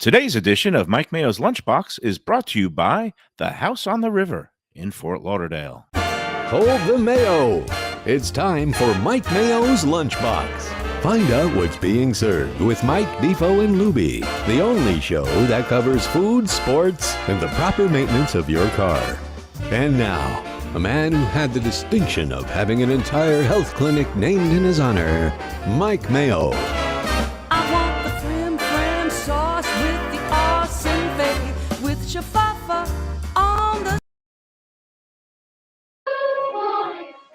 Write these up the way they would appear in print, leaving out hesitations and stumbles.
Today's edition of Mike Mayo's Lunchbox is brought to you by the House on the River in Fort Lauderdale. Hold the Mayo. It's time for Mike Mayo's Lunchbox. Find out what's being served with Mike, Beefo, and Lubie, the only show that covers food, sports, and the proper maintenance of your car. And now, a man who had the distinction of having an entire health clinic named in his honor, Mike Mayo. I want the flim flam sauce with the awesome fave with shafafa on the.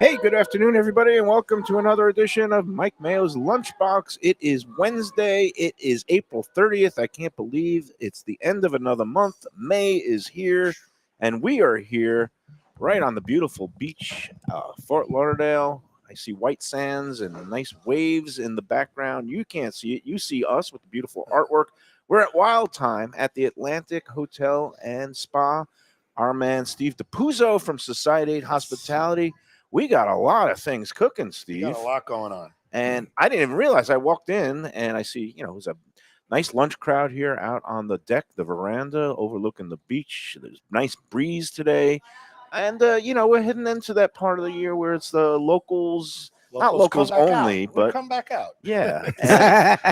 Hey, good afternoon, everybody, and welcome to another edition of Mike Mayo's Lunchbox. It is Wednesday. It is April 30th. I can't believe it's the end of another month. May is here, and we are here right on the beautiful beach, Fort Lauderdale. I see white sands and nice waves in the background. You can't see it. You see us with the beautiful artwork. We're at Wild Thyme at the Atlantic Hotel and Spa. Our man, Steve DaPuzzo from Society 8 Hospitality. We got a lot of things cooking, Steve. You got a lot going on. And I didn't even realize. I walked in and I see, there's a nice lunch crowd here out on the deck, the veranda overlooking the beach. There's a nice breeze today. And, we're heading into that part of the year where it's the locals not locals only, but come back out. Yeah.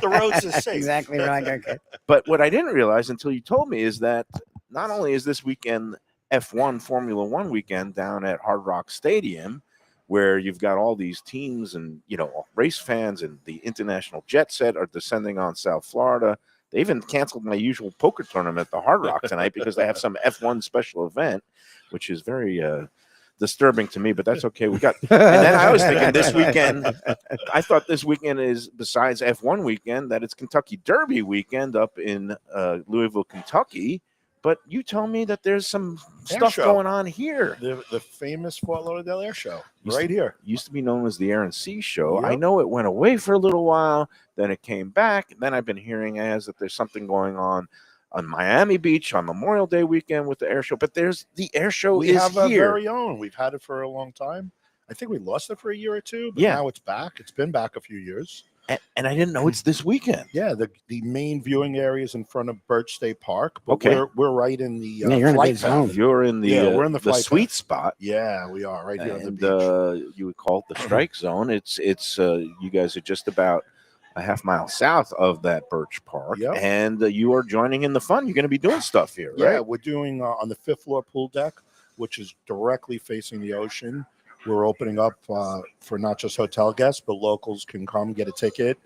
The roads are safe. Exactly right. Okay. But what I didn't realize until you told me is that not only is this weekend F1 Formula One weekend down at Hard Rock Stadium, where you've got all these teams and, race fans and the international jet set are descending on South Florida. They even canceled my usual poker tournament at the Hard Rock tonight because they have some F1 special event, which is very disturbing to me, but that's okay. And then I was thinking this weekend, I thought this weekend is, besides F1 weekend, that it's Kentucky Derby weekend up in Louisville, Kentucky. But you told me that there's some stuff going on here. The famous Fort Lauderdale Air Show right here. Used to be known as the Air and Sea Show. Yep. I know it went away for a little while. Then it came back. Then I've been hearing that there's something going on Miami Beach on Memorial Day weekend with the air show. But the air show We is have here. our very own. We've had it for a long time. I think we lost it for a year or two, but now it's back. It's been back a few years. And I didn't know it's this weekend. Yeah, the main viewing area is in front of Birch State Park. But we're right in the you're in a flight good zone. path. You're in the we're in the flight sweet path. spot. Yeah, we are right here on the And beach. you would call it the strike zone. It's you guys are just about a half mile south of that Birch Park, and you are joining in the fun. You're going to be doing stuff here, right? Yeah, we're doing on the 5th floor pool deck, which is directly facing the ocean. We're opening up for not just hotel guests, but locals can come get a ticket.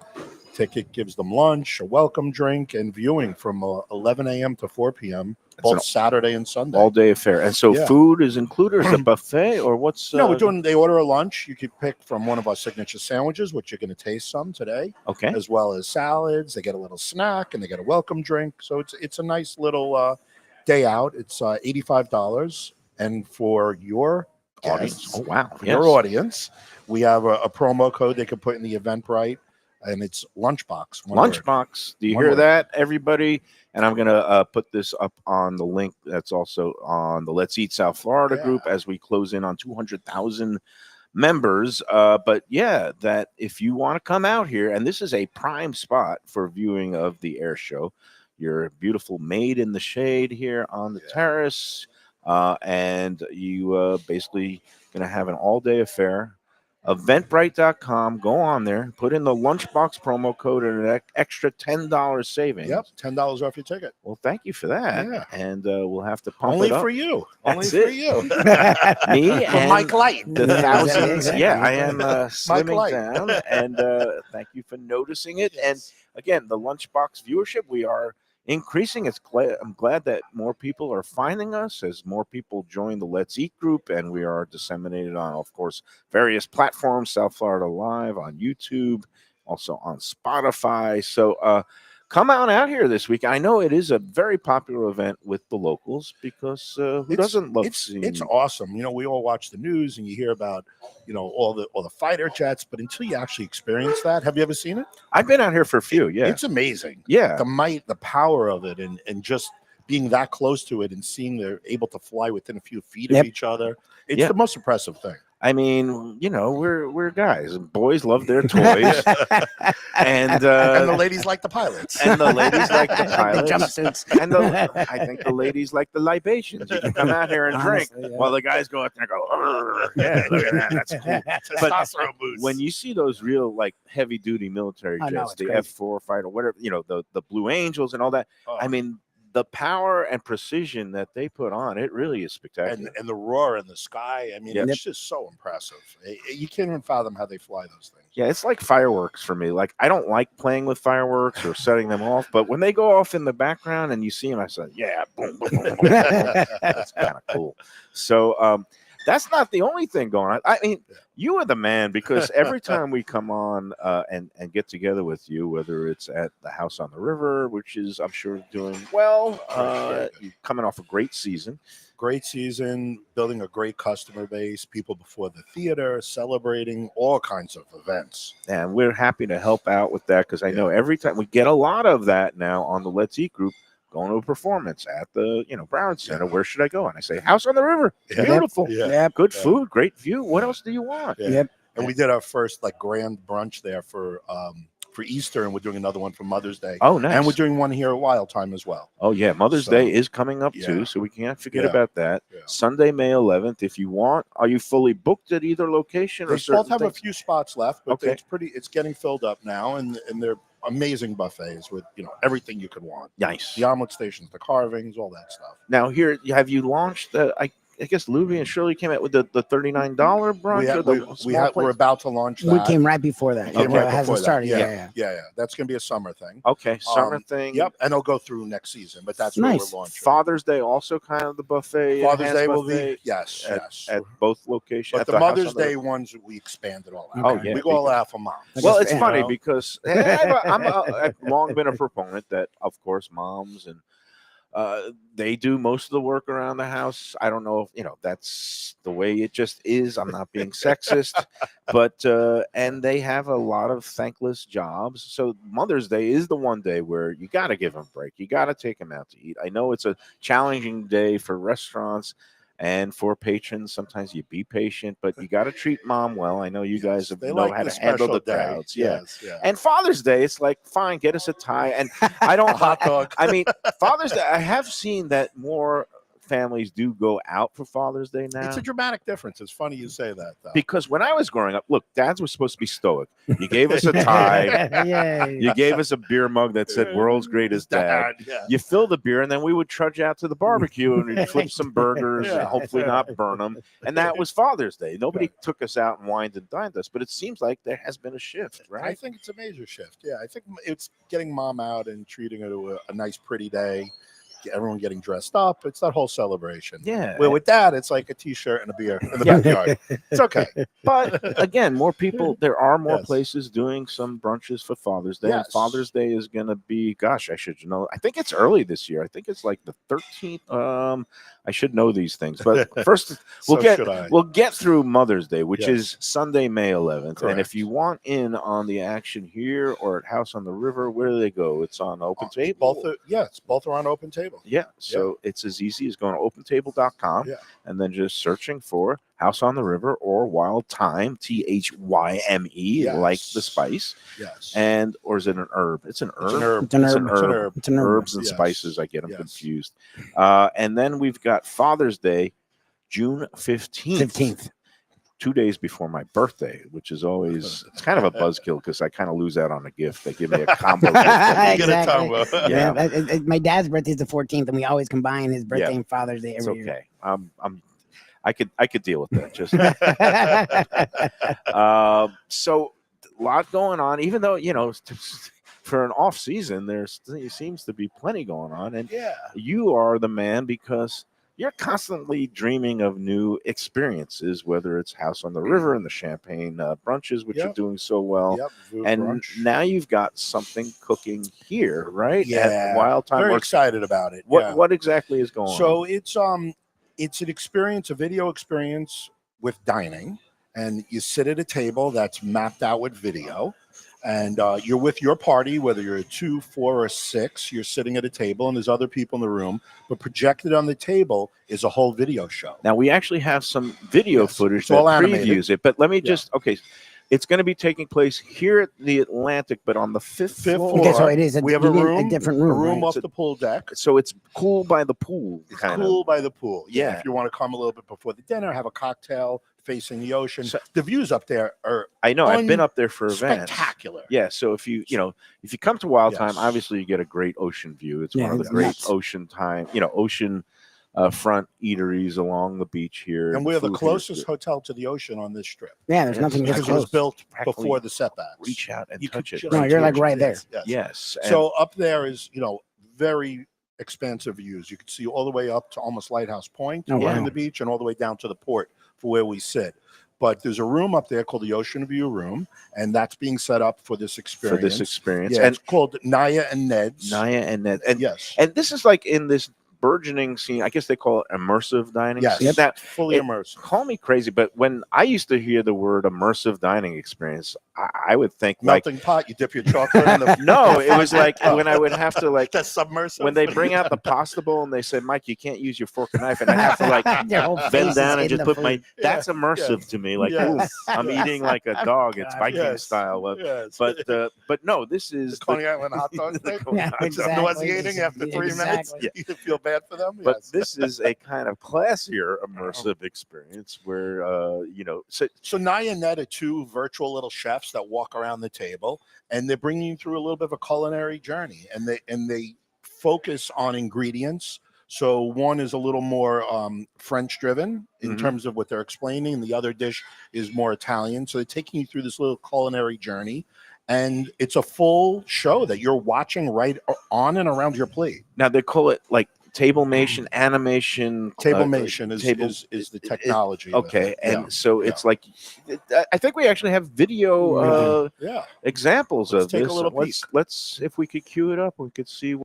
Ticket gives them lunch, a welcome drink, and viewing from 11 a.m. to 4 p.m. both Saturday and Sunday. All day affair. And so food is included as a buffet, or what's? No, they order a lunch. You could pick from one of our signature sandwiches, which you're going to taste some today. Okay. As well as salads. They get a little snack and they get a welcome drink. So it's a nice little day out. It's $85. And for your audience, guests, your audience, we have a promo code they can put in the Eventbrite. And it's Lunchbox. Lunchbox. Do you hear that, everybody? And I'm going to put this up on the link that's also on the Let's Eat South Florida group as we close in on 200,000 members. But that if you want to come out here, and this is a prime spot for viewing of the air show, your beautiful Made in the Shade here on the terrace, and you basically going to have an all-day affair. Eventbrite.com. Go on there, put in the Lunchbox promo code and an extra $10 savings. Yep, $10 off your ticket. Well, thank you for that. Yeah. And we'll have to pump Only it up. For you. That's Only for it. you. Me and Mike Light. the thousands. I am Mike slimming Light. down. And thank you for noticing it. And again, the Lunchbox viewership, we are increasing. I'm glad that more people are finding us as more people join the Let's Eat group, and we are disseminated on, of course, various platforms, South Florida Live, on YouTube, also on Spotify. So come on out here this week. I know it is a very popular event with the locals because who doesn't love seeing? It's awesome. We all watch the news and you hear about, all the fighter jets, but until you actually experience that, have you ever seen it? I've been out here for a few. It's amazing. Yeah, the might, the power of it, and just being that close to it and seeing they're able to fly within a few feet of each other. It's the most impressive thing. I mean, we're guys. Boys love their toys, and the ladies like the pilots. and the ladies like the The pilots, jumpsuits. and I think the ladies like the libations. You can come out here and drink, Honestly, yeah. while the guys go out there and go, "Arr, yeah, look at that, that's cool." But Testosterone boost. when you see those real like heavy duty military I know, jets, it's the crazy. F4 fighter, whatever, the Blue Angels and all that. Oh. I mean, the power and precision that they put on it really is spectacular. and the roar in the sky. I mean, Yep. it's just so impressive. You can't even fathom how they fly those things. Yeah, it's like fireworks for me. Like, I don't like playing with fireworks or setting them off, but when they go off in the background and you see them, I say, yeah, boom, boom, boom, boom, boom. That's kind of cool. So that's not the only thing going on. I mean, you are the man, because every time we come on and get together with you, whether it's at the House on the River, which is, I'm sure, doing well, you're coming off a great season. Great season, building a great customer base, people before the theater, celebrating all kinds of events. And we're happy to help out with that, because I know every time we get a lot of that now on the Let's Eat group, going to a performance at the Brown Center. Where should I go? And I say, House on the River. Yeah. Beautiful. Yeah. Yep. Good food, great view. What else do you want? Yeah. Yep. And we did our first like grand brunch there for Easter, and we're doing another one for Mother's Day. Oh, nice. And we're doing one here at Wild Thyme as well. Oh, yeah. Mother's So, Day is coming up, too, yeah. so we can't forget Yeah. about that. Yeah. Sunday, May 11th. If you want, are you fully booked at either location? They or both certain have a things? few spots left, but Okay. it's getting filled up now, and they're amazing buffets with everything you could want. Nice. The omelet stations, the carvings, all that stuff. Now, here, have you launched, I guess Lubie and Shirley came out with the $39 brunch? or the small We're plate? about to launch that. We came right before that. Came Yeah, right it hasn't before that. started. Yeah. Yeah. Yeah. That's going to be a summer thing. Okay, summer thing. Yep, and it'll go through next season, but that's Nice. where we're launching. Father's Day also kind of the buffet. Father's enhanced Day will buffet be yes, yes. at both locations. But at the House Mother's on the Day River. ones we expanded all out. Oh, yeah, we go all out for moms. Well, it's Yeah. funny You know? because I've long been a proponent that, of course, moms and they do most of the work around the house. I don't know if that's the way it just is. I'm not being sexist, but and they have a lot of thankless jobs. So Mother's Day is the one day where you got to give them a break. You got to take them out to eat. I know it's a challenging day for restaurants and for patrons. Sometimes you be patient, but you got to treat mom well. I know you guys have They know like how the to handle special the day. crowds. Yeah. Yes, yeah. And Father's Day, it's like, fine, get us a tie. And I don't A hot dog. I mean, Father's Day, I have seen that more families do go out for Father's Day now. It's a dramatic difference. It's funny you say that, though. Because when I was growing up, look, dads were supposed to be stoic. You gave us a tie. Yay. You gave us a beer mug that said "World's Greatest Dad." Yeah. You fill the beer, and then we would trudge out to the barbecue and we'd flip some burgers and Yeah. hopefully not burn them. And that was Father's Day. Nobody took us out and wined and dined us, but it seems like there has been a shift, I right? think it's a major shift. Yeah, I think it's getting mom out and treating her to a nice, pretty day. Everyone getting dressed up. It's that whole celebration. Yeah. Where with dad, it's like a T-shirt and a beer in the Yeah. backyard. It's okay. But again, more people, there are more Yes. places doing some brunches for Father's Day. And Yes. Father's Day is going to be, gosh, I should know. I think it's early this year. I think it's like the 13th. I should know these things. But first, So should I. we'll get through Mother's Day, which Yes. is Sunday, May 11th. And if Correct. you want in on the action here or at House on the River, where do they go? It's on Open Table. Both are on open table. Yeah, so it's as easy as going to opentable.com Yeah. and then just searching for House on the River or Wild Thyme, THYME, Yes. like the spice. Yes. And or is it an herb? It's an herb. It's an herb. It's an It's herb. an It's an herb. herb. It's an herb. Herbs and Yes. spices. I get them Yes. confused. And then we've got Father's Day, June 15th. 15th. 2 days before my birthday, which is always, it's kind of a buzzkill because I kind of lose out on a gift. They give me a combo gift. Get a Exactly. combo. Yeah. My dad's birthday is the 14th, and we always combine his birthday Yeah. and Father's Day It's every year. okay. I could deal with that. Just so a lot going on. Even though for an off season, there seems to be plenty going on, and Yeah. you are the man because you're constantly dreaming of new experiences. Whether it's House on the River and the Champagne brunches, which are Yep. doing so well, Yep. Food and brunch. now you've got something cooking here, right? Yeah. At Wild Thyme. Very Works. excited about it. What yeah. what exactly is going on? So it's an experience, a video experience with dining, and you sit at a table that's mapped out with video. And you're with your party, whether you're a 2, 4, or 6. You're sitting at a table, and there's other people in the room. But projected on the table is a whole video show. Now we actually have some video footage it's that all animated. previews it. But let me just it's going to be taking place here at the Atlantic, but on the fifth floor. Okay, so it is. We have a room, different room. a room right? off the pool deck. So it's cool by the pool. It's kind cool of. by the pool. Yeah. If you want to come a little bit before the dinner, have a cocktail facing the ocean. So, the views up there are I know. I've been up there for events. Spectacular. Yeah. So if you come to Wild Thyme, obviously you get a great ocean view. It's one of the great ocean front eateries along the beach here. And we're the closest hotel to the ocean on this strip. Yeah, there's nothing because just it was close. built before the setbacks. Reach out and touch it. No, you're like right there. Yes. So up there is, very expansive views. You can see all the way up to almost Lighthouse Point along the beach and all the way down to the port for where we sit. But there's a room up there called the Ocean View Room, and that's being set up for this experience. Yeah, and it's called Naya and Ned's. And yes. And this is like in this burgeoning scene. I guess they call it immersive dining. Yes, scene. That fully immersive. Call me crazy, but when I used to hear the word immersive dining experience, I would think melting pot. You dip your chocolate in the. No, it was like when I would have to that's submersive. When they bring out the pasta bowl and they say, "Mike, you can't use your fork and knife," and I have to like bend down and just put my. That's immersive to me. Like, ooh, I'm eating like a dog. It's Viking style. But no, this is the Coney Island hot dog thing. Nauseating after 3 minutes. You feel bad for them. But this is a kind of classier immersive experience where So Naya and Ned are 2 virtual little chefs that walk around the table, and they're bringing you through a little bit of a culinary journey, and they focus on ingredients. So one is a little more French driven in terms of what they're explaining, and the other dish is more Italian. So they're taking you through this little culinary journey, and it's a full show that you're watching right on and around your plate. Now they call it like Tablemation, animation. Tablemation is the technology. Okay, and so it's like I think we actually have video examples of take this. A little peek. Let's if we could cue it up, we could see.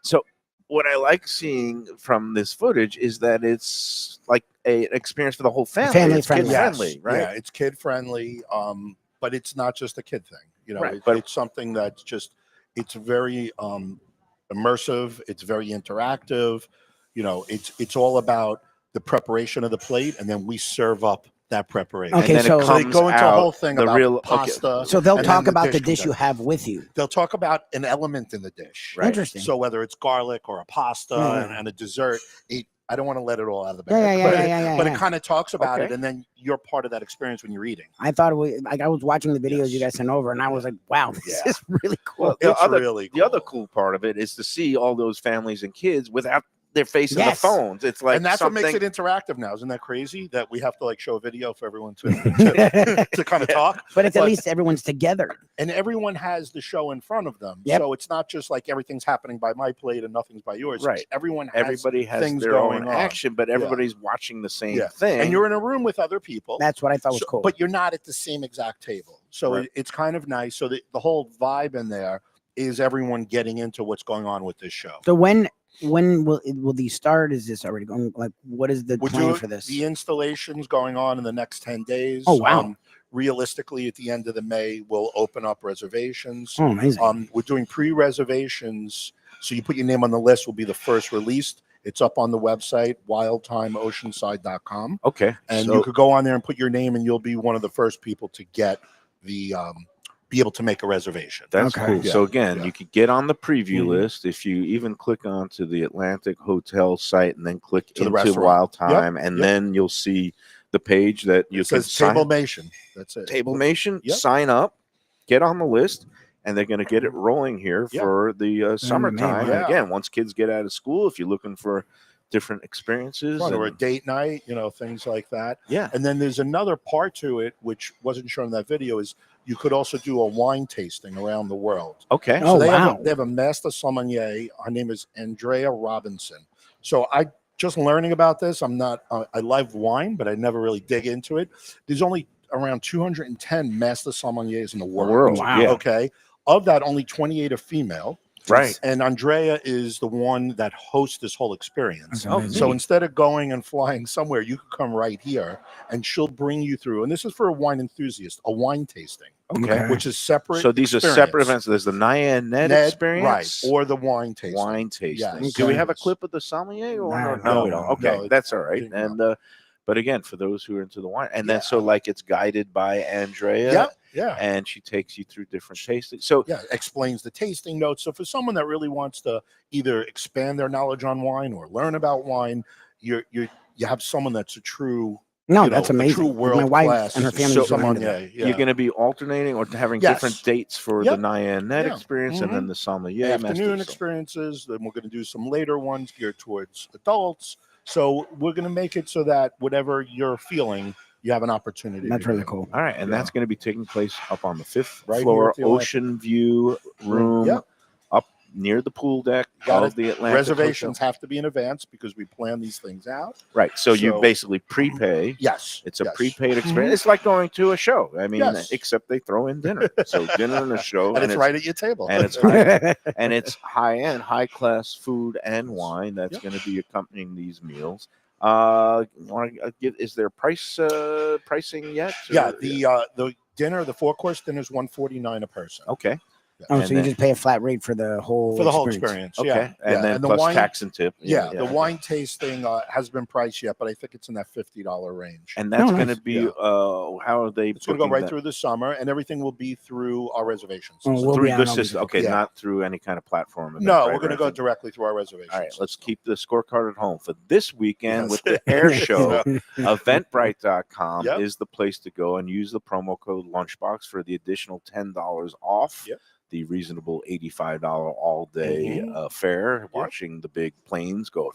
So what I like seing from this footage is that it's like an experience for the whole family. Family it's friendly. kid friendly, right? Yeah, it's kid friendly. But it's not just a kid thing. But it's something that's just it's very immersive. It's very interactive. It's all about the preparation of the plate, and then we serve up that preparation. Okay, and then so they go into a whole thing about pasta. Okay. So they'll and talk then about the dish dish you have with you. They'll talk about an element in the dish. Right. Interesting. So whether it's garlic or a pasta and a dessert, I don't want to let it all out of the bag. But it kind of talks about it, and then you're part of that experience when you're eating. I thought I was watching the videos you guys sent over, and I was like, "Wow, this is really cool." Well, really cool. The other cool part of it is to see all those families and kids without their facing the phones. It's like, and that's what makes it interactive now. Isn't that crazy that we have to like show a video for everyone to kind of talk? But it's at least everyone's together, and everyone has the show in front of them. Yep. So it's not just like everything's happening by my plate and nothing's by yours. Right. Everybody has things their going own on. Action, but everybody's watching the same thing. And you're in a room with other people. That's what I thought was cool. But you're not at the same exact table. So it's kind of nice. So the whole vibe in there is everyone getting into what's going on with this show. So when will these start? Is this already going? Like, what is the plan for this? The installation's going on in the next 10 days. Oh, wow. Realistically, at the end of the May, we'll open up reservations. Oh, amazing. We're doing pre-reservations. So you put your name on the list, will be the first released. It's up on the website, wildthymeoceanside.com. Okay. And you could go on there and put your name, and you'll be one of the first people to get the be able to make a reservation. That's cool. Yeah. So again, you could get on the preview list if you even click onto the Atlantic Hotel site and then click into Wild Thyme, and then you'll see the page that you can sign. Tablemation. That's it. Tablemation. Sign up, get on the list, and they're going to get it rolling here for the summertime. And again, once kids get out of school, if you're looking for different experiences or a date night, things like that. Yeah. And then there's another part to it which wasn't shown in that video is you could also do a wine tasting around the world. Okay. Oh, They wow. they have a master sommelier. Her name is Andrea Robinson. So I just learning about this. I'm not. I love wine, but I never really dig into it. There's only around 210 master sommeliers in the world. Wow. Yeah. Okay. Of that, only 28 are female. Right. And Andrea is the one that hosts this whole experience. That's amazing. So instead of going and flying somewhere, you could come right here and she'll bring you through. And this is for a wine enthusiast, a wine tasting, Okay. which is separate. So these are separate events. There's the Nyan Ned experience, right? Or the wine tasting. wine tasting. Yes. Do we have a Yes. clip of the sommelier? Or No, no, we don't. Okay, no, that's all right. no. And but again, for those who are into the wine, and then so like it's guided by Andrea. Yeah, yeah. And she takes you through different tastings. So Yeah, explains the tasting notes. So for someone that really wants to either expand their knowledge on wine or learn about wine, you have someone that's a true No, you know, that's a amazing. true world My wife class and her family So- sommelier. Yeah. you're going to be alternating or having Yes. different dates for Yep. the Nyan Ned Yeah. experience and then the sommelier afternoon master. experiences. Then we're going to do some later ones geared towards adults. So we're going to make it so that whatever you're feeling, you have an opportunity. That's to really do. cool. All right, and Yeah. that's going to be taking place up on the 5th Right here floor, at the Atlantic. ocean view room, Yep. up near the pool deck Got of it. the Atlantic Reservations Hotel. have to be in advance because we plan these things out. Right, so you So- basically prepay. Yes. It's a yes. prepaid experience. It's like going to a show. I mean, Yes. except they throw in dinner. So dinner and a show, And it's right at your table. and it's high, and it's high end, high class food and wine that's Yep. going to be accompanying these meals. Is there pricing yet? yeah. Or- The dinner, the 4-course dinner is $149 a person. Okay. Oh, And so you then- just pay a flat rate for the whole For the whole experience. Okay. Yeah. And yeah. then the plus wine, tax and tip. Yeah, the wine tasting has been priced yet, but I think it's in that $50 range. And that's Oh, going nice. to be Yeah. how are they? It's going to go booking right that? through the summer, and everything will be through our reservations. Oh, system. we'll Through be on the all system. these- Okay, Yeah. not through any kind of platform. No, Eventbrite we're or going to go anything. directly through our reservations. All right, let's system. keep the scorecard at home for this weekend Yes. with the air show. Yeah. Eventbrite.com Yep. is the place to go and use the promo code Lunchbox for the additional $10 off. Yep. The reasonable $85 all day fare, watching the big planes go.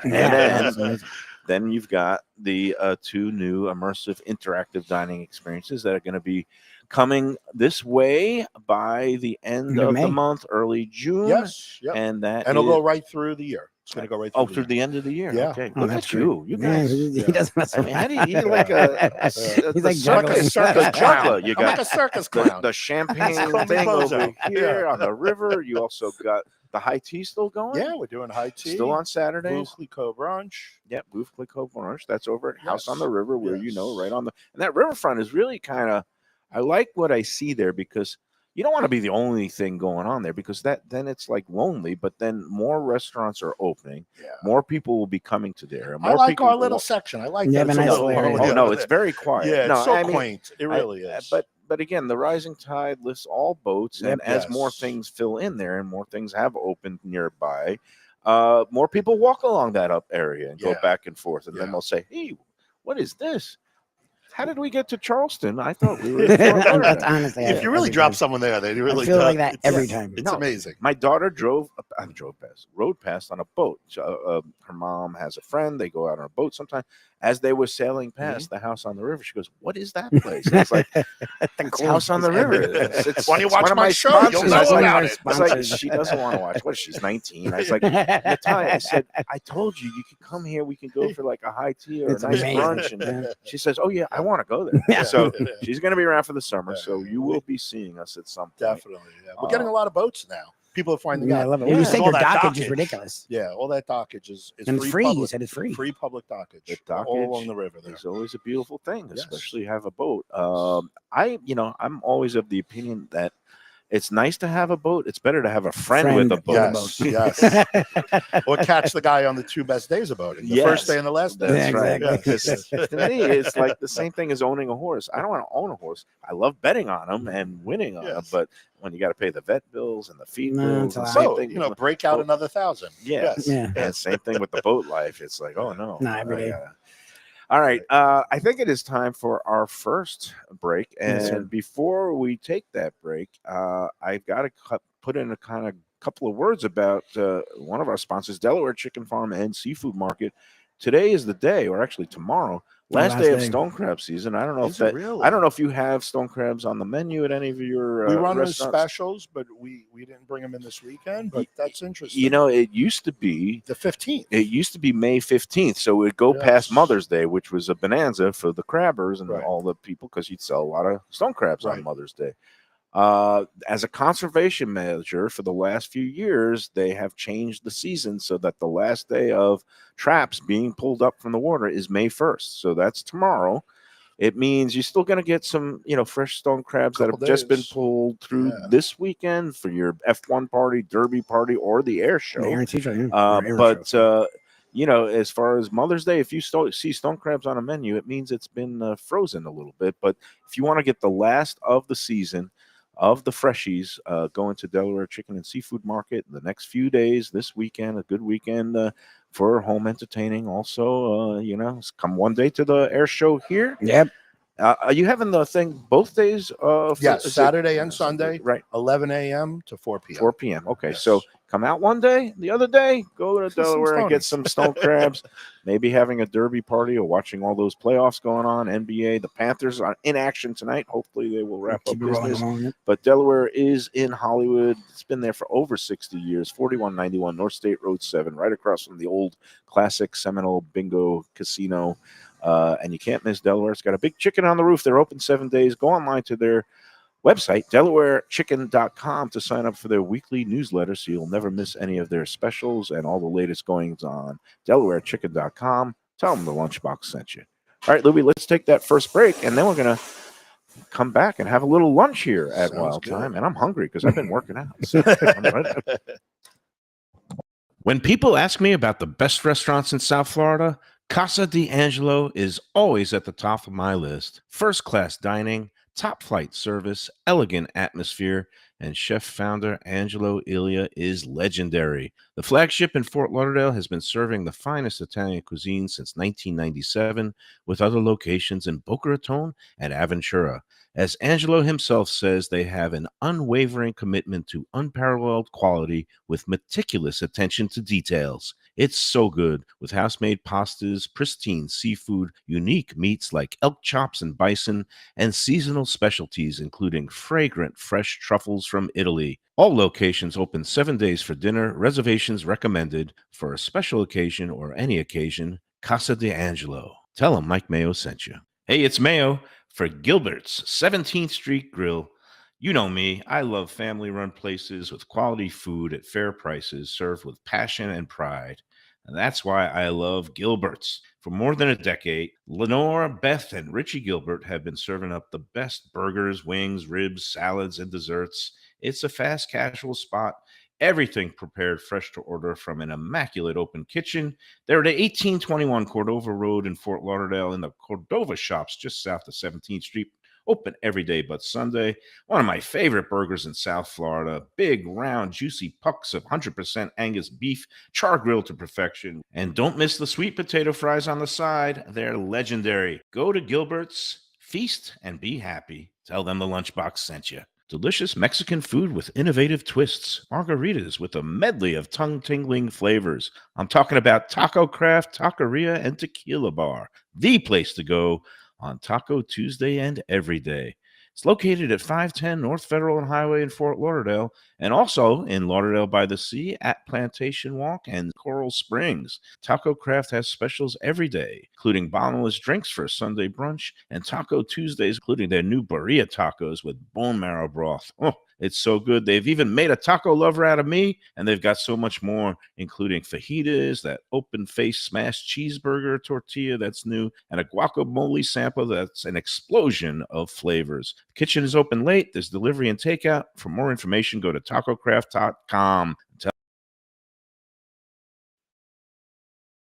And then you've got the 2 new immersive interactive dining experiences that are going to be coming this way by the end End of of May. the month, early June. Yes. Yep. And that And it'll is- go right through the year. It's going to go right through. Oh, through the end of the year. Yeah. Okay. Oh, Look that's at you. You Yeah, guys. he Yeah. doesn't mess I mean, how do you eat around. like He's like juggling. circus juggler? You I'm like got a circus the, clown. the champagne Call me thing Bozo. over here Yeah. on the river. You also got the high tea still going. Yeah, we're doing high tea. Still on Saturdays. Blue Clicquot brunch. Yeah, Blue Clicquot brunch. That's over at House on Yes. the River, where you know, Yes. right on the and that riverfront is really kind of. I like what I see there because you don't want to be the only thing going on there because then it's like lonely. But then more restaurants are opening. Yeah. More people will be coming to there. I More like people our will- little section. I like You that. have a It's nice little- little area. Oh yeah. no, it's very quiet. Yeah, no, it's so I mean, quaint. It really is. But again, the rising tide lifts all boats, and Yep. as more Yes. things fill in there and more things have opened nearby, more people walk along that up area and go Yeah. back and forth, and then Yeah. they'll say, "Hey, what is this? How did we get to Charleston? I thought we were." In Fort That's Lauderdale." honestly. if you really every drop time. someone there, they really I feel like do. that every time. It's No. amazing. My daughter rode past on a boat. Her mom has a friend. They go out on a boat sometime. As they were sailing past the house on the river, she goes, "What is that place?" And it's like, "It's House on the River." It's Why don't you it's watch one of my show? You'll sponsors. know I was like, about it. It's like she doesn't want to watch. What? She's 19. I was like, Natalia, I said, I told you you could come here. We can go for like a high tea or It's a nice amazing. brunch. And Yeah. she says, "Oh yeah, I want to go there." Yeah. So she's going to be around for the summer. Yeah. So you will be seeing us at some point. Definitely. Yeah. We're getting a lot of boats now. People are finding Yeah, I out. love it. Yeah. When you said All your that dockage is ridiculous. Yeah, all that dockage is And it's free. public, You said it's free. Free public dockage. The all dockage along the river there. It's always a beautiful thing, Yes. especially have a boat. I'm always of the opinion that it's nice to have a boat. It's better to have a friend with a boat. Yes, yes. Or catch the guy on the 2 best days of boating. The Yes. first day and the last day. That's Yeah, right. exactly. Because to me, it's like the same thing as owning a horse. I don't want to own a horse. I love betting on them and winning on them, Yes. but when you got to pay the vet bills and the feed No, bills, it's a and lot. same So, thing, break out Oh. another 1,000. Yeah. Yes. Yeah. and same thing with the boat life. It's like, oh no, No, every I day. gotta- All right, I think it is time for our first break, and Yes, sir. before we take that break, I've got to put in a kind of couple of words about one of our sponsors, Delaware Chicken Farm and Seafood Market. Today is the day, or actually tomorrow, Last last day of day. stone crab season. I don't know if Is it that. really? I don't know if you have stone crabs on the menu at any of your We run as restaurants. specials, but we didn't bring them in this weekend. But that's interesting. You know, it used to be the 15th. It used to be May 15th, so it would go past Yes. Mother's Day, which was a bonanza for the crabbers and Right. all the people because you'd sell a lot of stone crabs on Right. Mother's Day. As a conservation measure for the last few years, they have changed the season so that the last day of traps being pulled up from the water is May 1st. So that's tomorrow. It means you're still going to get some, fresh stone crabs that have Couple just been days. pulled through Yeah. this weekend for your F1 party, Derby party, or the air show. The Aaron T show, yeah. Or Aaron But show. as far as Mother's Day, if you see stone crabs on a menu, it means it's been frozen a little bit. But if you want to get the last of the season of the freshies, go into Delaware Chicken and Seafood Market the next few days, this weekend, a good weekend for home entertaining. Also, come one day to the air show here. Yep. Are you having the thing both days? Yes, is it- Saturday and Sunday, right? 11 a.m. to 4 p.m. 4 p.m. Okay, Yes. so come out one day. The other day, go to Some Delaware and get stonies. some stone crabs. Maybe having a derby party or watching all those playoffs going on. NBA, the Panthers are in action tonight. Hopefully, they will wrap up Keep it rolling business. along. Yep. But Delaware is in Hollywood. It's been there for over 60 years. 4191 North State Road 7, right across from the old classic Seminole Bingo Casino. And you can't miss Delaware. It's got a big chicken on the roof. They're open 7 days. Go online to their website, DelawareChicken.com, to sign up for their weekly newsletter so you'll never miss any of their specials and all the latest goings on. DelawareChicken.com. Tell them the Lunchbox sent you. All right, Lubie, let's take that first break, and then we're going to come back and have a little lunch here at Sounds Wild good. Thyme. And I'm hungry because I've been working out. So I'm ready. When people ask me about the best restaurants in South Florida, Casa D'Angelo is always at the top of my list. First-class dining, top-flight service, elegant atmosphere, and chef-founder Angelo Ilia is legendary. The flagship in Fort Lauderdale has been serving the finest Italian cuisine since 1997, with other locations in Boca Raton and Aventura. As Angelo himself says, they have an unwavering commitment to unparalleled quality with meticulous attention to details. It's so good, with house-made pastas, pristine seafood, unique meats like elk chops and bison, and seasonal specialties including fragrant fresh truffles from Italy. All locations open 7 days for dinner. Reservations recommended. For a special occasion or any occasion, Casa D'Angelo. Tell them Mike Mayo sent you. Hey, it's Mayo for Gilbert's 17th Street Grill. You know me, I love family-run places with quality food at fair prices served with passion and pride. And that's why I love Gilbert's. For more than a decade, Lenore, Beth, and Richie Gilbert have been serving up the best burgers, wings, ribs, salads, and desserts. It's a fast casual spot. Everything prepared fresh to order from an immaculate open kitchen. They're at 1821 Cordova Road in Fort Lauderdale in the Cordova Shops just south of 17th Street. Open every day but Sunday. One of my favorite burgers in South Florida. Big, round, juicy pucks of 100% Angus beef, char grilled to perfection. And don't miss the sweet potato fries on the side. They're legendary. Go to Gilbert's, feast, and be happy. Tell them the Lunchbox sent you. Delicious Mexican food with innovative twists. Margaritas with a medley of tongue-tingling flavors. I'm talking about Taco Craft, Taqueria, and Tequila Bar. The place to go on Taco Tuesday and every day. It's located at 510 North Federal and Highway in Fort Lauderdale, and also in Lauderdale by the Sea at Plantation Walk and Coral Springs. Taco Craft has specials every day, including bottomless drinks for Sunday brunch, and Taco Tuesdays, including their new birria tacos with bone marrow broth. Oh, it's so good. They've even made a taco lover out of me, and they've got so much more, including fajitas, that open-faced smashed cheeseburger tortilla that's new, and a guacamole sample that's an explosion of flavors. The kitchen is open late. There's delivery and takeout. For more information, go to tacocraft.com.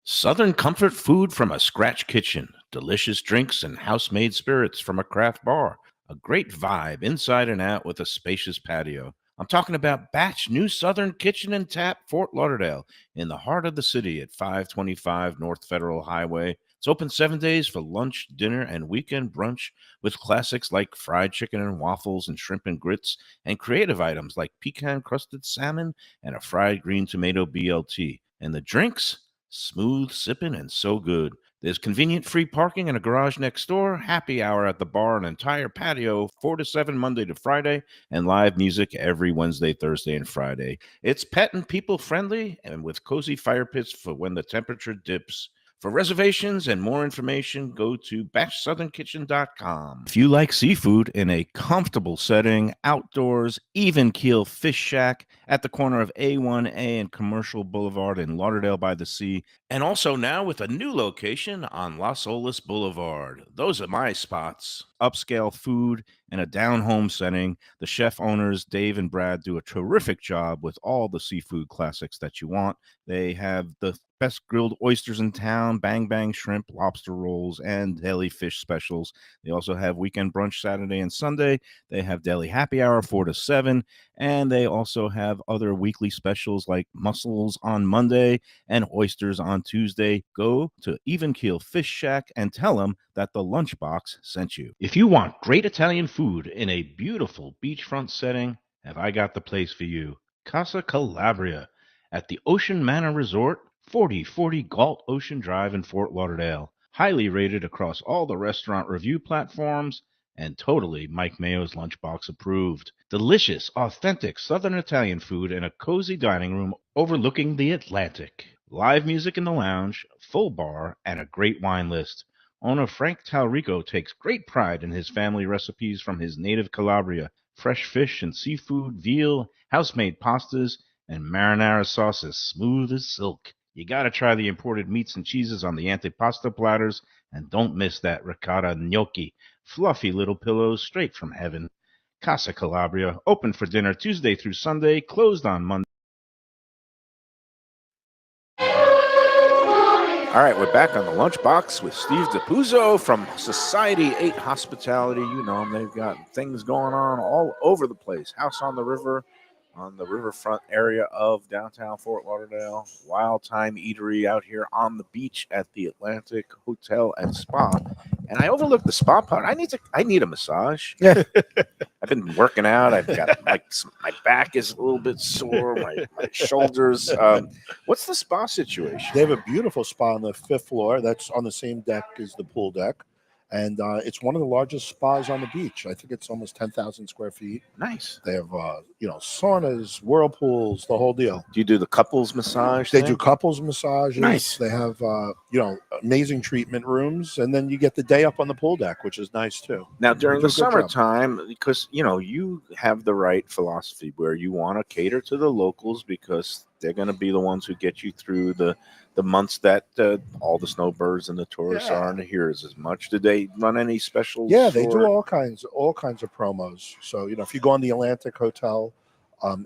Southern comfort food from a scratch kitchen. Delicious drinks and house-made spirits from a craft bar. A great vibe inside and out with a spacious patio. I'm talking about Batch New Southern Kitchen and Tap, Fort Lauderdale, in the heart of the city at 525 North Federal Highway. It's open 7 days for lunch, dinner, and weekend brunch with classics like fried chicken and waffles and shrimp and grits, and creative items like pecan-crusted salmon and a fried green tomato BLT. And the drinks? Smooth sipping and so good. There's convenient free parking and a garage next door, happy hour at the bar, an entire patio, 4 to 7 Monday to Friday, and live music every Wednesday, Thursday, and Friday. It's pet and people friendly and with cozy fire pits for when the temperature dips. For reservations and more information, go to BashSouthernKitchen.com. If you like seafood in a comfortable setting, outdoors, even keel fish shack at the corner of A1A and Commercial Boulevard in Lauderdale by the Sea, and also now with a new location on Las Olas Boulevard. Those are my spots. Upscale food in a down-home setting. The chef owners, Dave and Brad, do a terrific job with all the seafood classics that you want. They have the best grilled oysters in town, bang bang shrimp, lobster rolls, and deli fish specials. They also have weekend brunch Saturday and Sunday. They have deli happy hour 4 to 7, and they also have other weekly specials like mussels on Monday and oysters on Tuesday. Go to Even Keel Fish Shack and tell them that the Lunchbox sent you. If you want great Italian food in a beautiful beachfront setting, have I got the place for you. Casa Calabria at the Ocean Manor Resort, 4040 Galt Ocean Drive in Fort Lauderdale. Highly rated across all the restaurant review platforms and totally Mike Mayo's Lunchbox approved. Delicious, authentic Southern Italian food in a cozy dining room overlooking the Atlantic. Live music in the lounge, full bar, and a great wine list. Owner Frank Talrico takes great pride in his family recipes from his native Calabria. Fresh fish and seafood, veal, house-made pastas, and marinara sauces smooth as silk. You gotta try the imported meats and cheeses on the antipasta platters, and don't miss that ricotta gnocchi. Fluffy little pillows straight from heaven. Casa Calabria, open for dinner Tuesday through Sunday, closed on Monday. All right, we're back on the Lunchbox with Steve DaPuzzo from Society 8 Hospitality. You know them, they've got things going on all over the place. House on the River, on the riverfront area of downtown Fort Lauderdale. Wild Thyme Eatery out here on the beach at the Atlantic Hotel and Spa. And I overlooked the spa part. I need a massage. Yeah. I've been working out. I've got my back is a little bit sore. My shoulders. What's the spa situation? They have a beautiful spa on the 5th floor. That's on the same deck as the pool deck. And it's one of the largest spas on the beach. I think it's almost 10,000 square feet. Nice. They have, saunas, whirlpools, the whole deal. Do you do the couples massage? They do couples massages. Nice. They have, amazing treatment rooms. And then you get the day up on the pool deck, which is nice, too. Now, during do the a good job. summertime, because, you have the right philosophy where you want to cater to the locals because they're going to be the ones who get you through the months that all the snowbirds and the tourists aren't here as much. Do they run any specials? Yeah, they do all kinds of promos. So, if you go on the Atlantic Hotel,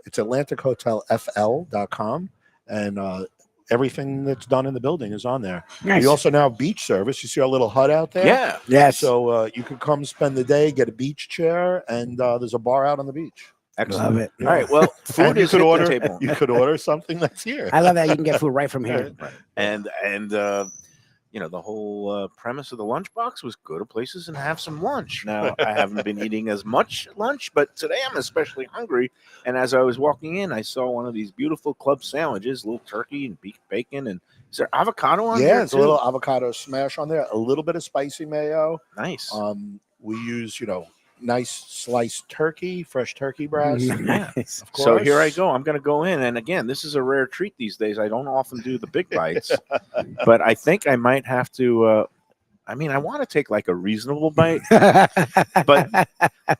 it's AtlanticHotelFL.com, and everything that's done in the building is on there. Nice. We also now have beach service. You see our little hut out there? Yeah. Yes. So you could come spend the day, get a beach chair, and there's a bar out on the beach. Excellent. Love it. All right. Well, food And you is could at order. the table. You could order something that's here. I love that you can get food right from here. Right. And the whole premise of the Lunchbox was go to places and have some lunch. Now, I haven't been eating as much lunch, but today I'm especially hungry. And as I was walking in, I saw one of these beautiful club sandwiches, little turkey and beef bacon. And is there avocado on there? Yeah, it's a little avocado smash on there, a little bit of spicy mayo. Nice. We use, nice sliced turkey, fresh turkey breast. Nice. Of course. So here I go. I'm going to go in. And again, this is a rare treat these days. I don't often do the big bites, but I think I might have to. I want to take like a reasonable bite, but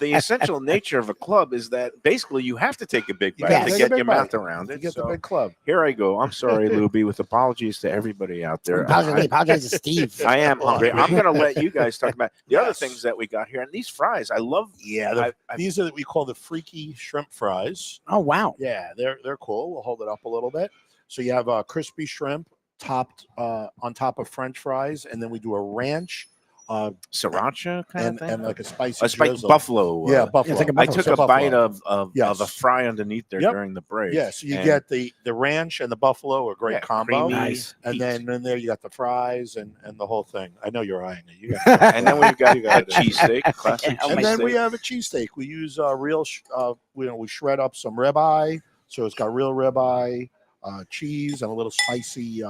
the essential nature of a club is that basically you have to take a big bite gotta to take a get big your mouth bite around to it. get the So big club. here I go. I'm sorry, Lubie, with apologies to everybody out there. Apologize to Steve. I am hungry. I'm going to let you guys talk about the other Yes. things that we got here. And these fries, I love. Yeah, these are what we call the freaky shrimp fries. Oh, wow. Yeah, they're cool. We'll hold it up a little bit. So you have crispy shrimp topped on top of French fries, and then we do a ranch Sriracha kind of thing, and like a spicy drizzle. buffalo. Yeah, buffalo. It's like a I buffalo. took a bite of Yes. a fry underneath there Yep. during the break. Yeah, so you And get the ranch and the buffalo, a great yeah, combo. creamy Nice. And heat. then in there you got the fries and the whole thing. I know you're eyeing it. You got and then we've got a cheesesteak, classic Oh, and my then we cheesesteak. have a cheesesteak. We use we shred up some ribeye, so it's got real ribeye, cheese, and a little spicy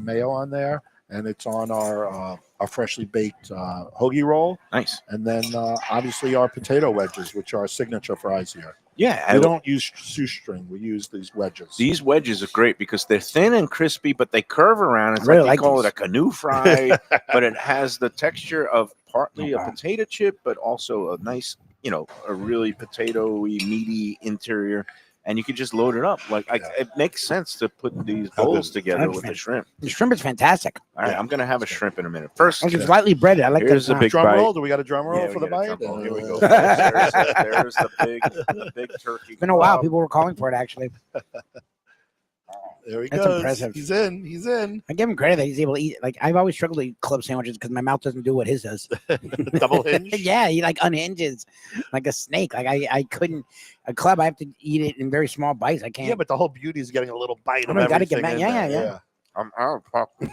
mayo on there, and it's on our freshly baked hoagie roll, Nice. and then obviously our potato wedges, which are our signature fries here. Yeah, We don't use shoestring; we use these wedges. these wedges are great because they're thin and crispy, but they curve around. It's I really like like you call these. it a canoe fry, but it has the texture of partly a potato chip, but also a nice, a really potatoy, meaty interior. And you can just load it up. It makes sense to put these bowls together with the shrimp. The shrimp is fantastic. All right, I'm gonna have a shrimp in a minute. First, It's lightly breaded. I like here's that. a big drum bite. roll. Do we got a drum roll Yeah, for we the got a bite? drum roll. Here we go. There's the big turkey. It's been a while. kebab. People were calling for it, actually. There he That's goes. impressive. He's in. He's in. I give him credit that he's able to eat. Like, I've always struggled to eat club sandwiches because my mouth doesn't do what his does. Double hinge. Yeah, he like unhinges like a snake. Like I couldn't. A club, I have to eat it in very small bites. I can't. Yeah, but the whole beauty is getting a little bite of Oh, you gotta everything. get back- in yeah, there. yeah. I'm out of popcorn.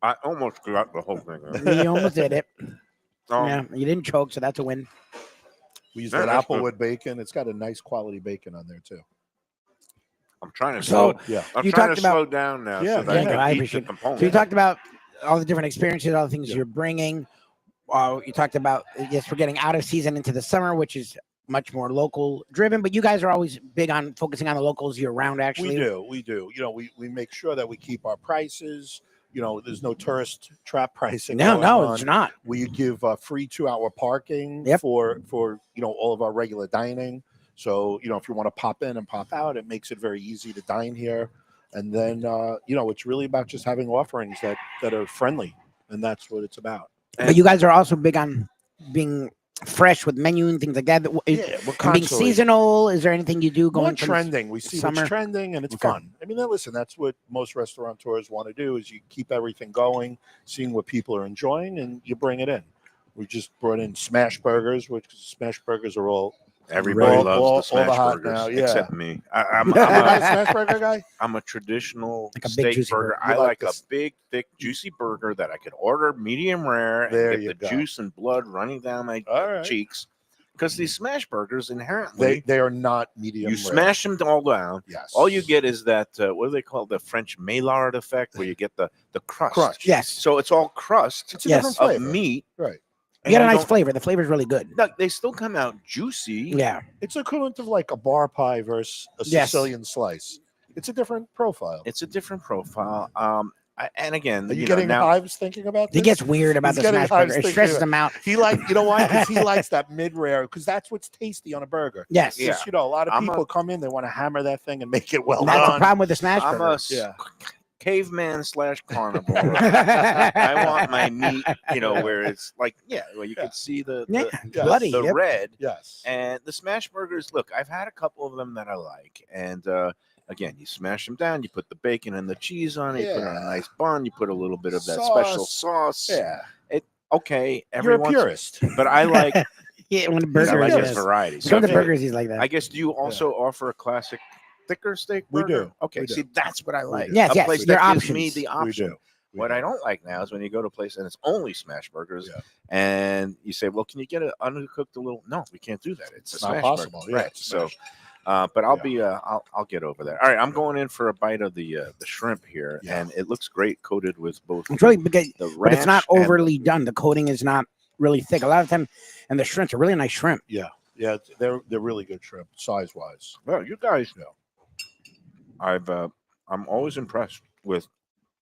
I almost got the whole thing. You almost did it. Um, Yeah, you didn't choke, so that's a win. We use Yeah, that that's good. applewood bacon. It's got a nice quality bacon on there too. I'm trying to So, slow. Yeah. I'm you trying talked to about- slow down now. Yeah, so that yeah, I can I eat appreciate the it. components. So you talked about all the different experiences, all the things Yeah. you're bringing. You talked about, yes, we're getting out of season into the summer, which is much more local driven, but you guys are always big on focusing on the locals year round, actually. We do. We make sure that we keep our prices. There's no tourist trap pricing. No, going no, on. it's not. We give free 2-hour parking Yep. for all of our regular dining. So if you want to pop in and pop out, it makes it very easy to dine here. And then it's really about just having offerings that are friendly, and that's what it's about. But you guys are also big on being fresh with menu and things like that. We're And being constantly seasonal. Is there anything you do more going from trending. We see summer? what's trending, and it's Okay. fun. I mean, listen, that's what most restaurateurs want to do: is you keep everything going, seeing what people are enjoying, and you bring it in. We just brought in smash burgers, which smash burgers are all. Everybody all- loves all the smash the hot burgers now, yeah. except me. I'm not a smash burger guy. I'm a traditional Like a big steak juicy burger. burger. I You like like a this- big, thick, juicy burger that I could order medium rare There and you get the go. juice and blood running down my All right. cheeks. Because these smash burgers inherently, They are not medium. you rare. smash them all down. Yes. All you get is that what do they call it? The French Maillard effect, where you get the crust. crunch. Yes. So it's all crust It's a Yes. different of flavor. meat. Right. You get a nice don't- flavor. The flavor is really good. No, they still come out juicy. Yeah. It's equivalent of like a bar pie versus a Yes. Sicilian slice. It's a different profile. It's a different profile. And again, Are you know, getting now hives thinking about this? He gets weird about He's the getting smash hives burger. It thinking stresses about- him out. He you know why? Because he likes that mid rare, because that's what's tasty on a burger. Yes. Yeah. Just, a lot of I'm people come in, they want to hammer that thing and make it well That's the done. problem with the smash I'm burger. a Yeah. caveman / carnivore. I want my meat, where it's like, where you Yeah. can see the Yeah, Yes. bloody. the Yep. red. Yes. And the smash burgers, look, I've had a couple of them that I like. And again, you smash them down, you put the bacon and the cheese on it, you put it on a Yeah. nice bun, you put a little bit of that special sauce. Yeah. Okay, You're a everyone's, purist. but I like Yeah, when the I burger like is. this variety. Some of the okay, burgers he's like that. I guess do you also offer a classic thicker steak We burger? do. Okay, We do. see, that's what I like. do. Yes, a yes, place there that are gives me options. the We option. do. We What do. I don't like now is when you go to a place and it's only smash burgers, Yeah. and you say, "Well, can you get an undercooked a little?" No, we can't do that. It's a It's not smash possible. burger. Yeah, Right. it's So, smash. but I'll Yeah. be, I'll get over there. All right, I'm going in for a bite of the shrimp here, Yeah. and it looks great, coated with both. It's really big, the but it's not ranch and the- overly done. The coating is not really thick. A lot of time, and the shrimps are really nice shrimp. Yeah, they're really good shrimp, size wise. Well, you guys, Yeah. I'm always impressed with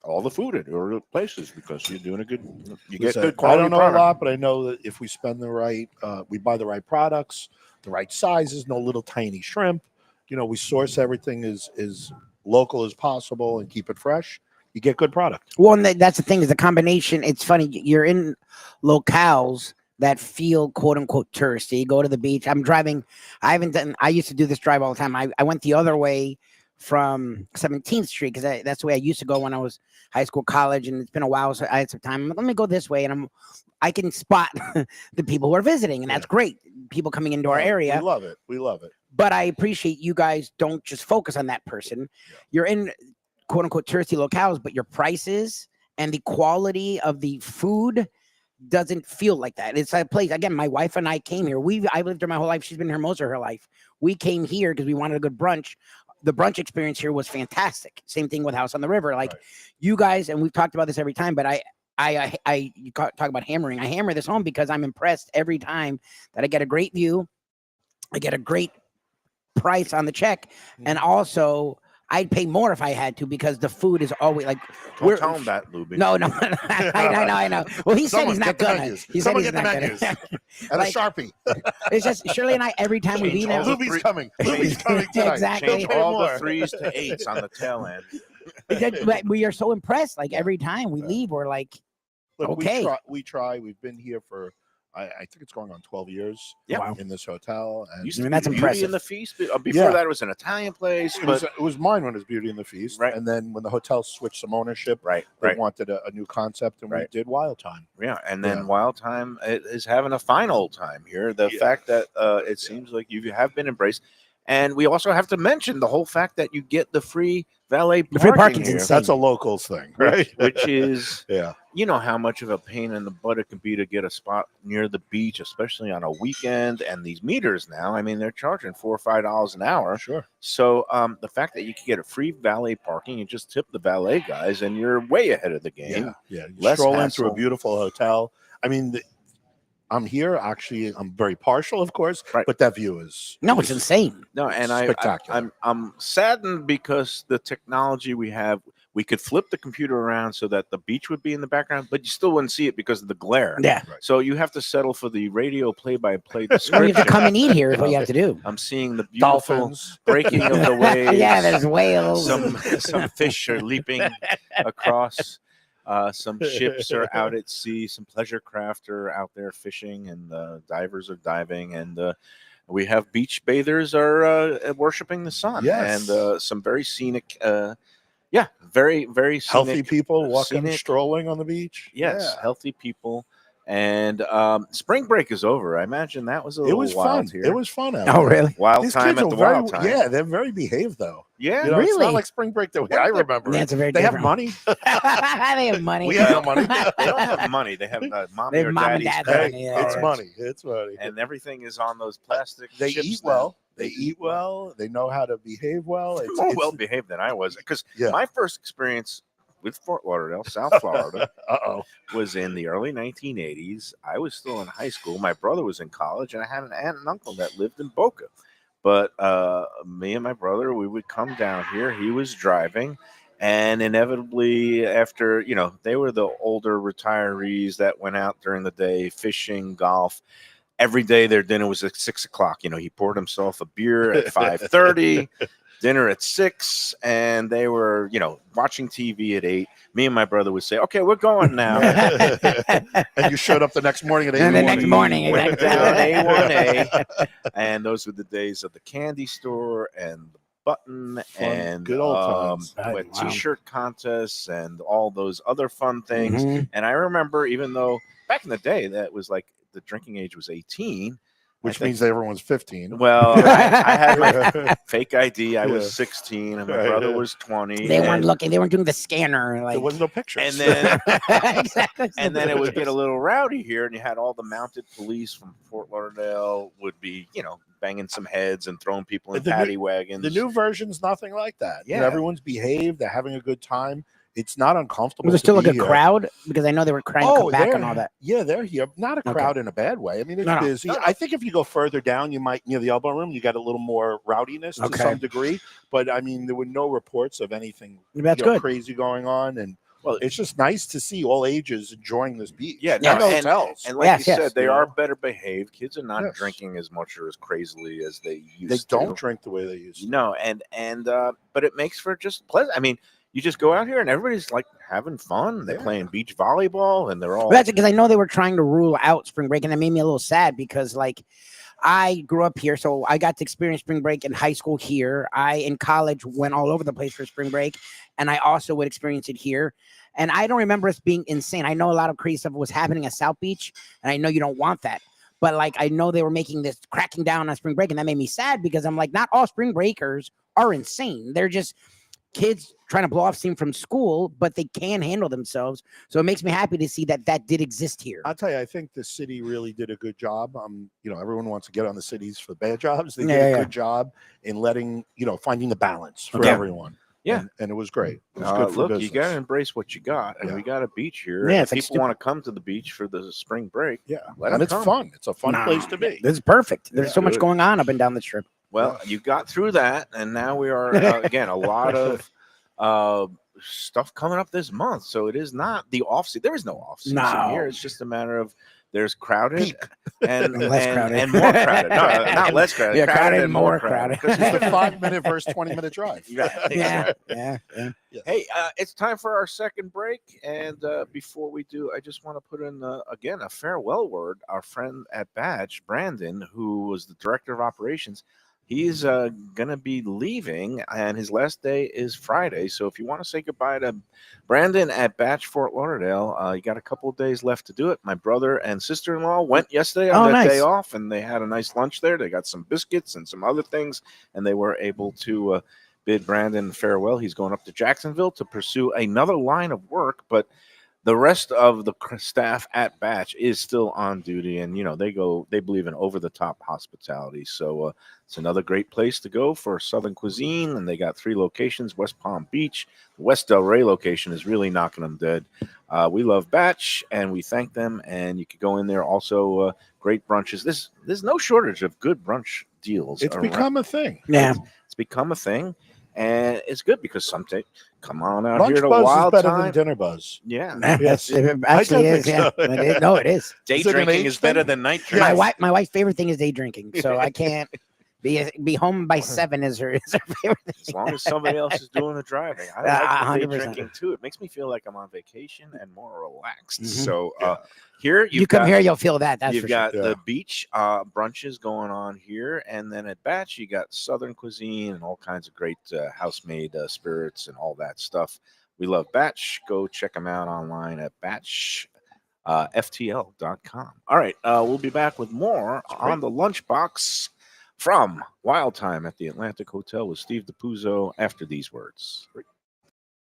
all the food at your places because you're doing you get Listen, good quality. I don't know product. a lot, but I know that if we spend we buy the right products, the right sizes, no little tiny shrimp. We source everything as local as possible and keep it fresh. You get good product. Well, and that's the thing is the combination. It's funny. You're in locales that feel quote unquote touristy. You go to the beach. I'm driving. I used to do this drive all the time. I went the other way from 17th Street because that's the way I used to go when I was high school, college, and it's been a while, so I had some time. I'm like, let me go this way, and I can spot the people who are visiting, and that's great. People coming into our area. We love it. We love it. But I appreciate you guys don't just focus on that person. Yeah. You're in quote unquote touristy locales, but your prices and the quality of the food doesn't feel like that. It's a place, again, my wife and I came here. I've lived here my whole life. She's been here most of her life. We came here because we wanted a good brunch. the brunch experience here was fantastic. Same thing with House on the River. Like Right. you guys, and we've talked about this every time, but you talk about hammering. I hammer this home because I'm impressed every time that I get a great view, I get a great price on the check, and also I'd pay more if I had to because the food is always like. Don't tell him that, Lubie. No, I know. Well, he said he's not gonna. He said Someone he's get the not menus. gonna. And Like, a Sharpie. It's just Shirley and I every time we've Change eaten. all the Luby's three- coming. Luby's coming tonight. Exactly. Change Don't pay all more. the 3s to 8s on the tail end. But we are so impressed. Like every time we leave, we're like, Look, okay. we try. We've been here for, I think it's going on 12 years. Yeah. Wow. In this hotel. And Used I to mean, be that's Beauty impressive. in the Feast. Before Yeah. that, it was an Italian place. But it was mine when it was Beauty and the Feast. Right. And then when the hotel switched some ownership, right, they right. wanted a new concept, and we Right. did Wild Thyme. Yeah, and then Yeah. Wild Thyme is having a fine old time here. The Yeah. fact that it seems like you have been embraced, and we also have to mention the whole fact that you get the free valet The free parking parking's here, insane. That's a locals thing, right? which is Yeah. you know how much of a pain in the butt it can be to get a spot near the beach, especially on a weekend. And these meters now, I mean, they're charging $4 or $5 an hour. Sure. So the fact that you can get a free valet parking, you just tip the valet guys, and you're way ahead of the game. Yeah. You Less stroll into a hassle. beautiful hotel. I mean, I'm here. Actually, I'm very partial, of course, Right. but that view is no, it's insane. No, and Spectacular. I'm saddened because the technology we have, we could flip the computer around so that the beach would be in the background, but you still wouldn't see it because of the glare. Yeah. So you have to settle for the radio play-by-play No, you description. have to come and eat here is what you have to do. I'm seeing the beautiful dolphins. breaking of the waves. Yeah, there's whales. some fish are leaping across. Some ships are out at sea. Some pleasure craft are out there fishing, and divers are diving, and we have beach bathers are worshiping the sun. Yes. And some very scenic, very very scenic, Healthy people walking, scenic- strolling on the beach. Yes, Yeah. healthy people. And spring break is over. I imagine that was a It little was wild fun. here. It was fun. Out Oh, there. really? Wild These time kids at are the very, wild time. yeah, they're very behaved though. Yeah. You know, it's Really? not like spring break that way I remember. That's a very They have different. money. They have money. We have no money. They don't have money. They have mommy They have or mom and daddy's dad's credit money, yeah. It's cards, money. It's money. and everything is on those plastic. They ships eat now. well. They eat well. They know how to behave well. They're It's, more it's- well behaved than I was, because Yeah. my first experience with Fort Lauderdale, South Florida, Uh-oh. was in the early 1980s. I was still in high school. My brother was in college, and I had an aunt and uncle that lived in Boca. But me and my brother, we would come down here. He was driving, and inevitably, after they were the older retirees that went out during the day fishing, golf. Every day their dinner was at 6:00. He poured himself a beer at 5:30. Dinner at 6, and they were, watching TV at 8. Me and my brother would say, "Okay, we're going now." And you showed up the next morning at 8 And the next morning, Went exactly. down A1A, and those were the days of the candy store and the button and good old times. with Wow. t-shirt contests and all those other fun things. Mhm. And I remember, even though back in the day that was like the drinking age was 18, Which I think- means everyone's 15. well, I had my fake ID. I Yeah. was 16, and my Right. brother was 20. They weren't and- looking. They weren't doing the scanner. Like There was no pictures. And then, exactly. and then it would get a little rowdy here, and you had all the mounted police from Fort Lauderdale would be, banging some heads and throwing people in The new- paddy wagons. the new version's nothing like that. Yeah. Everyone's behaved. They're having a good time. It's not uncomfortable. Was there to still a be good here. crowd? Because I know they were trying to come back they're- and all that. Yeah, they're here. Not a Okay. crowd in a bad way. I mean, it's No, no. busy. I think if you go further down, you might near the elbow room. You got a little more rowdiness to Okay. some degree. But I mean, there were no reports of anything That's good. crazy going on, and Well, it's just nice to see all ages enjoying this beach. Yeah, no, and and- hotels. And like Yes, you yes. said, they You are know? better behaved. Kids are not Yes. drinking as much or as crazily as they used They to. don't drink the way they used to. No, and but it makes for just pleasant. I mean, you just go out here and everybody's like having fun. They're Yeah. playing beach volleyball, and they're all Well, that's because I know they were trying to rule out spring break, and that made me a little sad because, like, I grew up here, so I got to experience spring break in high school here. I, in college, went all over the place for spring break, and I also would experience it here. And I don't remember us being insane. I know a lot of crazy stuff was happening at South Beach, and I know you don't want that. But, like, I know they were making this cracking down on spring break, and that made me sad because I'm like, not all spring breakers are insane. They're just kids trying to blow off steam from school, but they can handle themselves. So it makes me happy to see that that did exist here. I'll tell you, I think the city really did a good job. Everyone wants to get on the cities for bad jobs. They did a good job in letting, finding the balance for everyone. Yeah. And it was great. It was good for look, business. you got to embrace what you got, and we got a beach here. Yeah, and it's if like people want to come to the beach for the spring break. Yeah, let and them it's come. fun. It's a fun place to be. This is perfect. There's so much Good. going on up and down the strip. Well, you got through that, and now we are again a lot of stuff coming up this month. So it is not the off season. There is no off season here. It's just a matter of there's crowded and less crowded and more crowded. No, not less crowded. Yeah, crowded and more crowded. Because it's the 5-minute versus 20-minute drive. Yeah. Hey, it's time for our second break, and before we do, I just want to put in again a farewell word. Our friend at Batch, Brandon, who was the director of operations, he's gonna be leaving, and his last day is Friday. So if you want to say goodbye to Brandon at Batch Fort Lauderdale, you got a couple of days left to do it. My brother and sister-in-law went yesterday on their day off, and they had a nice lunch there. They got some biscuits and some other things, and they were able to bid Brandon farewell. He's going up to Jacksonville to pursue another line of work, but the rest of the staff at Batch is still on duty, and they believe in over-the-top hospitality. So it's another great place to go for Southern cuisine, and they got 3 locations: West Palm Beach, the West Del Rey location is really knocking them dead. We love Batch, and we thank them. And you could go in there. Also, great brunches. There's no shortage of good brunch deals. It's become a thing. Yeah, it's become a thing. And it's good because sometimes come on out Lunch here to buzz Wild is better Thyme. than dinner buzz. Yeah. Yes. It actually is. think Yeah, so. it is. Day Is it an drinking age is better thing? than night drinking. My wife's favorite thing is day drinking, so I can't be home by 7 is her favorite thing. As long as somebody else is doing the driving. I like the day 100%. drinking too. It makes me feel like I'm on vacation and more relaxed. Mhm. So here You come here, you'll feel that. That's you've for got sure. the beach brunches going on here, and then at Batch you got Southern cuisine and all kinds of great house-made spirits and all that stuff. We love Batch. Go check them out online at batchftl.com. All right, we'll be back with more on the Lunchbox from Wild Thyme at the Atlantic Hotel with Steve DaPuzzo after these words.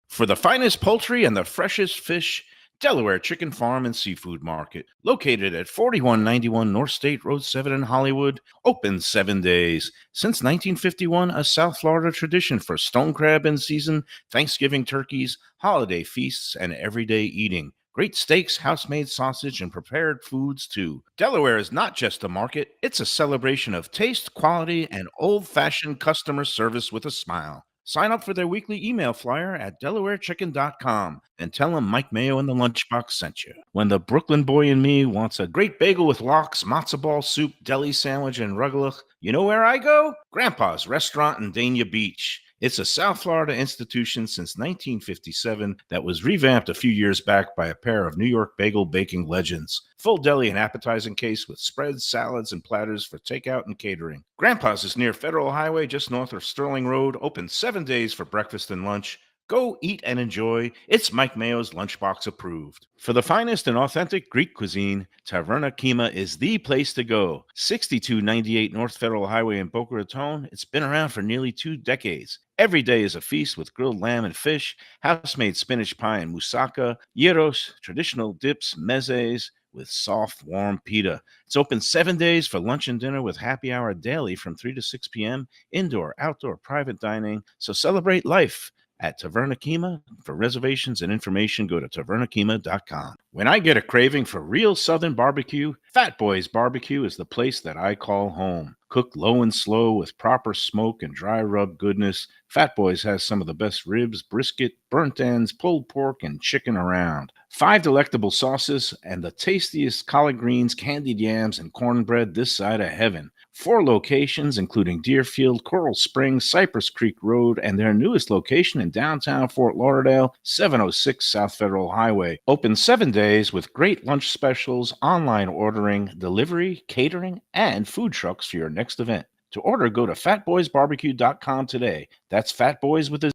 For the finest poultry and the freshest fish, Delaware Chicken Farm and Seafood Market, located at 4191 North State Road 7 in Hollywood, open 7 days. Since 1951, a South Florida tradition for stone crab in season, Thanksgiving turkeys, holiday feasts, and everyday eating. Great steaks, house-made sausage, and prepared foods, too. Delaware is not just a market, it's a celebration of taste, quality, and old-fashioned customer service with a smile. Sign up for their weekly email flyer at DelawareChicken.com and tell them Mike Mayo and the Lunchbox sent you. When the Brooklyn boy in me wants a great bagel with lox, matzo ball soup, deli sandwich, and rugelach, you know where I go? Grandpa's Restaurant in Dania Beach. It's a South Florida institution since 1957 that was revamped a few years back by a pair of New York bagel baking legends. Full deli and appetizing case with spreads, salads, and platters for takeout and catering. Grandpa's is near Federal Highway just north of Sterling Road, open 7 days for breakfast and lunch. Go eat and enjoy. It's Mike Mayo's Lunchbox approved. For the finest and authentic Greek cuisine, Taverna Kima is the place to go. 6298 North Federal Highway in Boca Raton. It's been around for nearly 2 decades. Every day is a feast with grilled lamb and fish, house-made spinach pie and moussaka, gyros, traditional dips, mezes, with soft, warm pita. It's open 7 days for lunch and dinner with happy hour daily from 3 to 6 p.m., indoor, outdoor, private dining. So celebrate life at Taverna Kima. For reservations and information, go to tavernakima.com. When I get a craving for real Southern barbecue, Fat Boys Barbecue is the place that I call home. Cooked low and slow with proper smoke and dry rub goodness, Fat Boys has some of the best ribs, brisket, burnt ends, pulled pork, and chicken around. 5 delectable sauces and the tastiest collard greens, candied yams, and cornbread this side of heaven. 4 locations, including Deerfield, Coral Springs, Cypress Creek Road, and their newest location in downtown Fort Lauderdale, 706 South Federal Highway. Open 7 days with great lunch specials, online ordering, delivery, catering, and food trucks for your next event. To order, go to fatboysbarbecue.com today. That's Fat Boys with a...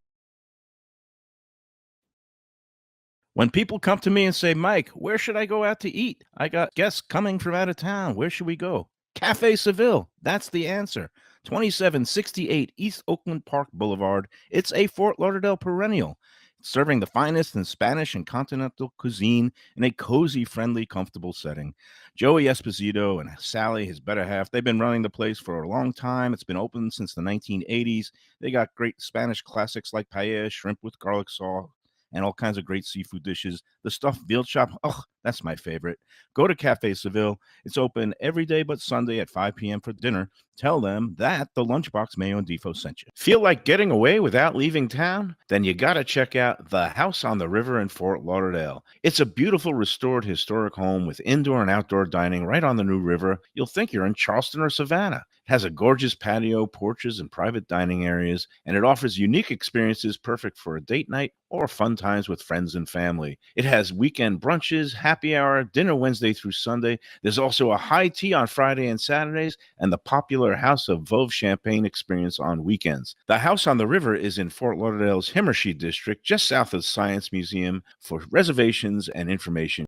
When people come to me and say, Mike, where should I go out to eat? I got guests coming from out of town. Where should we go? Cafe Seville, that's the answer. 2768 East Oakland Park Boulevard. It's a Fort Lauderdale perennial, serving the finest in Spanish and continental cuisine in a cozy, friendly, comfortable setting. Joey Esposito and Sally, his better half, they've been running the place for a long time. It's been open since the 1980s. They got great Spanish classics like paella, shrimp with garlic sauce, and all kinds of great seafood dishes. The stuffed veal chop, oh, that's my favorite. Go to Cafe Seville. It's open every day but Sunday at 5 p.m. for dinner. Tell them that the Lunchbox Mayo and Defo sent you. Feel like getting away without leaving town? Then you got to check out the House on the River in Fort Lauderdale. It's a beautiful restored historic home with indoor and outdoor dining right on the New River. You'll think you're in Charleston or Savannah. It has a gorgeous patio, porches, and private dining areas, and it offers unique experiences perfect for a date night or fun times with friends and family. It has weekend brunches, happy hour, dinner Wednesday through Sunday. There's also a high tea on Friday and Saturdays, and the popular House of Veuve Champagne experience on weekends. The House on the River is in Fort Lauderdale's Himmershey district, just south of Science Museum. For reservations and information,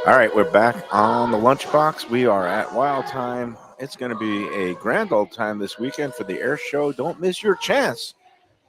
all right, we're back on the Lunchbox. We are at Wild Thyme. It's going to be a grand old time this weekend for the air show. Don't miss your chance.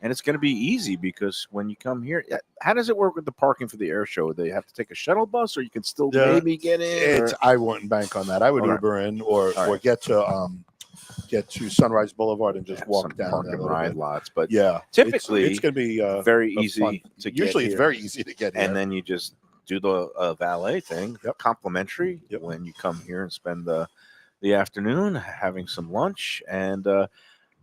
And it's going to be easy because when you come here, how does it work with the parking for the air show? Do you have to take a shuttle bus, or you can still maybe get in? I wouldn't bank on that. I would Uber in or get to Sunrise Boulevard and just walk down park and ride lots. But yeah, typically it's going to be very easy to get Usually here. it's very easy to get here. And then you just do the valet thing, complimentary, when you come here and spend the afternoon having some lunch. And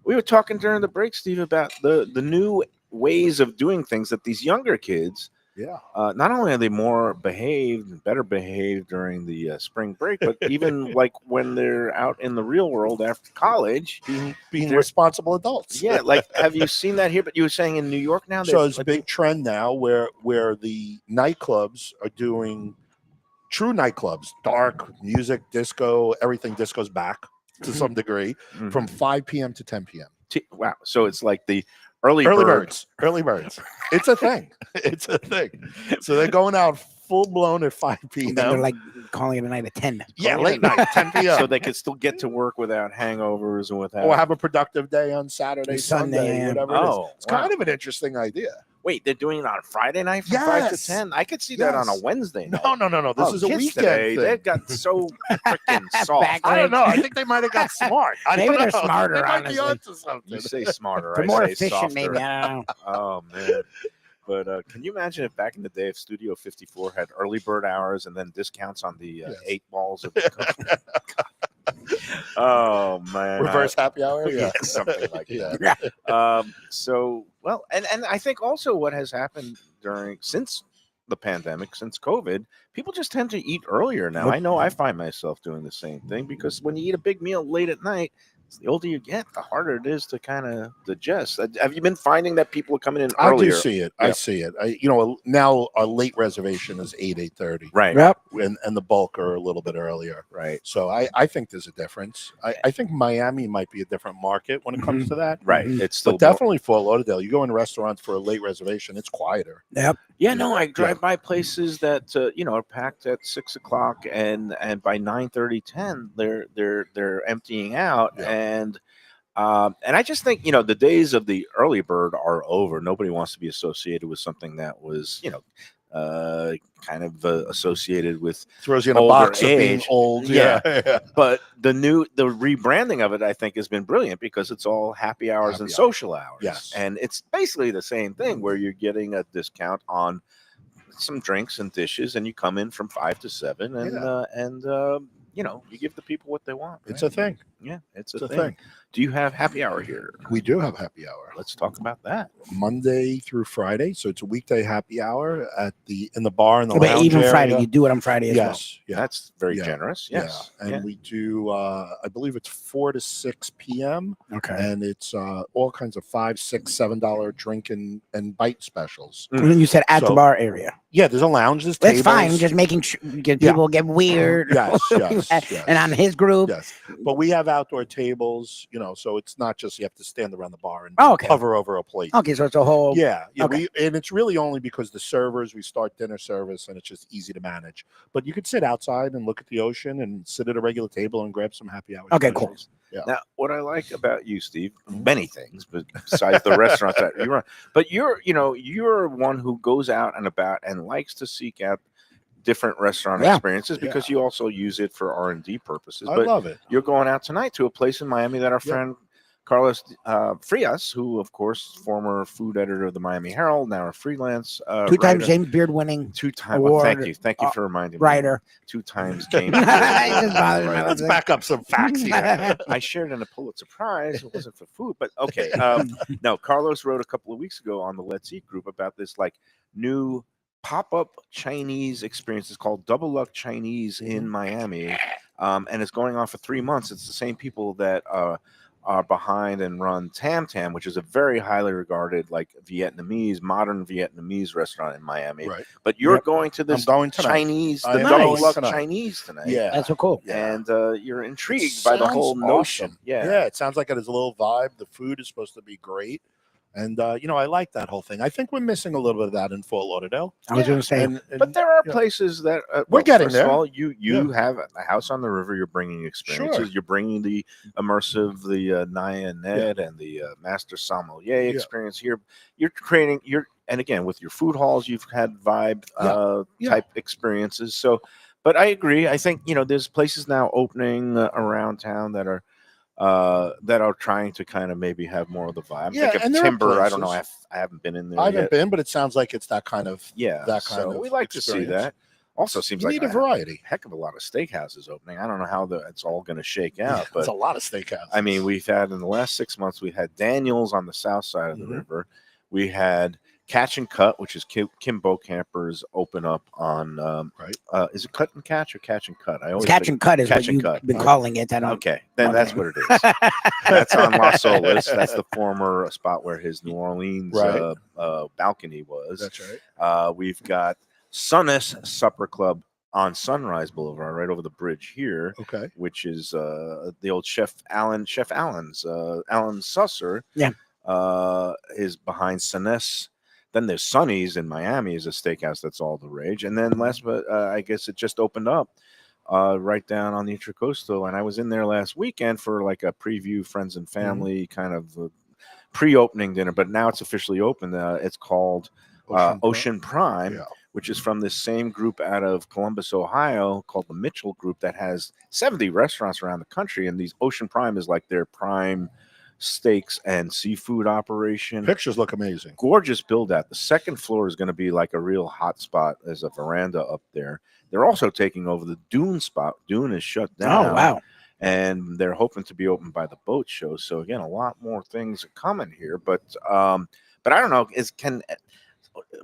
we were talking during the break, Steve, about the new ways of doing things that these younger kids, not only are they more behaved and better behaved during the spring break, but even like when they're out in the real world after college, being responsible adults. Yeah, like have you seen that here? But you were saying in New York now. So it's a big trend now where the nightclubs are doing true nightclubs, dark music, disco, everything disco's back to some degree from 5 p.m. to 10 p.m. Wow. So it's like the early birds. It's a thing. It's a thing. So they're going out full blown at 5 p.m. And then they're like calling it a night at 10. Yeah, late night, 10 p.m. So they can still get to work without hangovers and without. Or have a productive day on Saturday, Sunday, whatever it is. It's kind of an interesting idea. Wait, they're doing it on Friday night from 5 to 10? I could see that on a Wednesday night. No. This is a weekend thing. They got so freaking soft. I don't know. I think they might have got smart. Maybe they're smarter, They might honestly. be onto something. You say smarter. They're I more say efficient, softer. maybe. I don't know. Oh, man. But can you imagine if back in the day, if Studio 54 had early bird hours and then discounts on the 8 balls of the Oh, man. Reverse happy hour? Yeah, something like that. So, well, and I think also what has happened since the pandemic, since COVID, people just tend to eat earlier now. I know I find myself doing the same thing because when you eat a big meal late at night, the older you get, the harder it is to kind of digest. Have you been finding that people are coming in earlier? I do see it. Yeah. I see it. Now our late reservation is 8:30. Right. Yep. And the bulk are a little bit earlier. Right. So I think there's a difference. I think Miami might be a different market when it comes to that. Right. It's still but definitely Fort Lauderdale. You go in restaurants for a late reservation, it's quieter. Yep. Yeah, no, I drive by places that are packed at 6 o'clock, and by 9:30, 10, they're emptying out, and I just think the days of the early bird are over. Nobody wants to be associated with something that was kind of associated with throws you in a box of being old. Yeah. But the rebranding of it, I think, has been brilliant because it's all happy hours and social hours. Yes. And it's basically the same thing where you're getting a discount on some drinks and dishes, and you come in from 5 to 7 and you give the people what they want. Right? It's a thing. Yeah, it's a thing. Do you have happy hour here? We do have happy hour. Let's talk about that. Monday through Friday, so it's a weekday happy hour in the bar in the lounge even area. Friday, you do it on Friday as well. Yeah, that's very generous. Yes, and we do. I believe it's 4 to 6 p.m. Okay, and it's all kinds of $5, $6, $7 drink and bite specials. And then you said at the bar area. Yeah, there's a lounge. There's That's tables. fine. Just making sure people get weird. Yes. And on his group. Yes, but we have outdoor tables, so it's not just you have to stand around the bar and Oh, okay. hover over a plate. Okay, so it's a whole. Yeah, Okay. and it's really only because the servers, we start dinner service and it's just easy to manage. But you could sit outside and look at the ocean and sit at a regular table and grab some happy hour. Okay, cool. specials. Yeah. Now, what I like about you, Steve, many things, but besides the restaurants that you run, but you're one who goes out and about and likes to seek out different restaurant Yeah. experiences because you also use it for R&D purposes. I But love it. you're going out tonight to a place in Miami that our Yep. friend Carlos Frias, who of course former food editor of the Miami Herald, now a freelance Two times writer. James Beard winning Two-time. award, Thank you for reminding me. writer. 2 times James. It just bothers me. Right. Let's back up some facts here. I shared in a Pulitzer Prize. It wasn't for food, but okay. No, Carlos wrote a couple of weeks ago on the Let's Eat group about this like new pop-up Chinese experience. It's called Double Luck Chinese in Miami, and it's going on for 3 months. It's the same people that are behind and run Tam Tam, which is a very highly regarded like modern Vietnamese restaurant in Miami. Right. But you're Yep. going to this I'm going tonight. Chinese, I the am Double going Luck tonight. Chinese tonight. Yeah. That's so cool. And you're It intrigued by the whole sounds notion. awesome. Yeah. It sounds like it has a little vibe. The food is supposed to be great. And, I like that whole thing. I think we're missing a little bit of that in Fort Lauderdale. I was going to say. And, But there are yeah. places that We're getting first of there. all, you have a house on the river. You're bringing experiences. Sure. You're bringing the immersive, the Naya and Ned and the Master Sommelier experience here. You're creating and again with your food halls, you've had vibe type experiences. So, but I agree. I think there's places now opening around town that are trying to kind of maybe have more of the vibe. Yeah, Think and of there are Timber. I don't know. places. I haven't been in there. I haven't yet. been, but it sounds like it's that kind of Yeah, so we like to see experience. that. Also, seems You like need a variety. heck of a lot of steakhouses opening. I don't know how it's all going to shake out, It's but a lot of steakhouses. I mean, we've had in the last 6 months, we had Daniel's on the south side of the Mhm. river. We had Catch and Cut, which is Kim Bokamper's open up on Right. Is it Cut and Catch or Catch and Cut? I always Catch think- and cut is Catch what and you've Cut. been calling it. I don't. Okay, then Okay. that's what it is. That's on Las Olas. That's the former spot where his New Orleans Right. balcony was. That's right. We've got Sunnis Supper Club on Sunrise Boulevard, right over the bridge here, Okay. which is the old Chef Alan Susser. Yeah. Is behind Sunnis. Then there's Sonny's in Miami, is a steakhouse that's all the rage. And then last, but I guess it just opened up right down on the Intracoastal, and I was in there last weekend for like a preview, friends and family kind of pre-opening dinner. But now it's officially open. It's called Ocean Prime, Yeah. which is from this same group out of Columbus, Ohio, called the Mitchell Group, that has 70 restaurants around the country. And these Ocean Prime is like their prime steaks and seafood operation. Pictures look amazing. Gorgeous build out. The second floor is going to be like a real hot spot. There's a veranda up there. They're also taking over the Dune spot. Dune is shut down. Oh wow! And they're hoping to be open by the boat show. So again, a lot more things are coming here. But I don't know.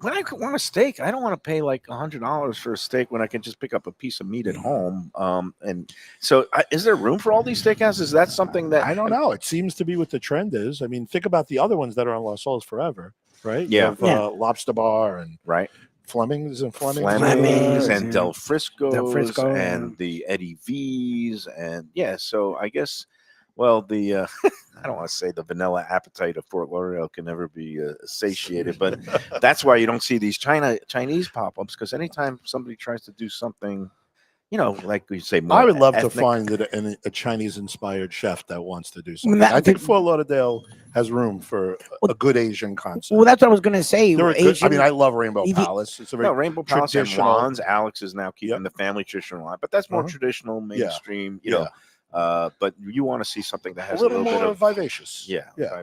When I want a steak, I don't want to pay like $100 for a steak when I can just pick up a piece of meat at home. And so, is there room for all these steakhouses? Is that something that I don't know. It seems to be what the trend is. I mean, think about the other ones that are on Las Olas forever, right? You Yeah. have, Yeah. Lobster Bar and right? Fleming's and Fleming's. Fleming's Yeah. and Del Frisco's Del Frisco. and the Eddie V's and so I guess the I don't want to say the vanilla appetite of Fort Lauderdale can never be satiated, but that's why you don't see these Chinese pop-ups, because anytime somebody tries to do something, like we say, more I would love to ethnic, find a Chinese-inspired chef that wants to do something. that- I think Fort Lauderdale has room for a good Asian concept. Well, that's what I was going to say. They're a good- I Asian- mean, I love Rainbow Easy- Palace. It's a very Rainbow Palace and traditional- Juan's. Alex is now keeping Yep. the family traditional line, but that's more Uh-huh. traditional, mainstream. Yeah. But you want to see something that a has little bit more of vivacious. yeah. Yeah.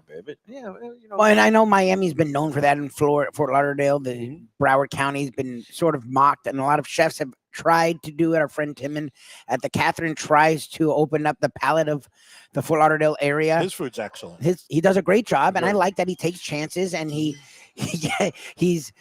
Well, and I know Miami's been known for that in Fort Lauderdale. The Broward County's been sort of mocked, and a lot of chefs have tried to do it. Our friend Timon at the Catherine tries to open up the palate of the Fort Lauderdale area. His food's excellent. He does a great job, and I Right. like that he takes chances, and he's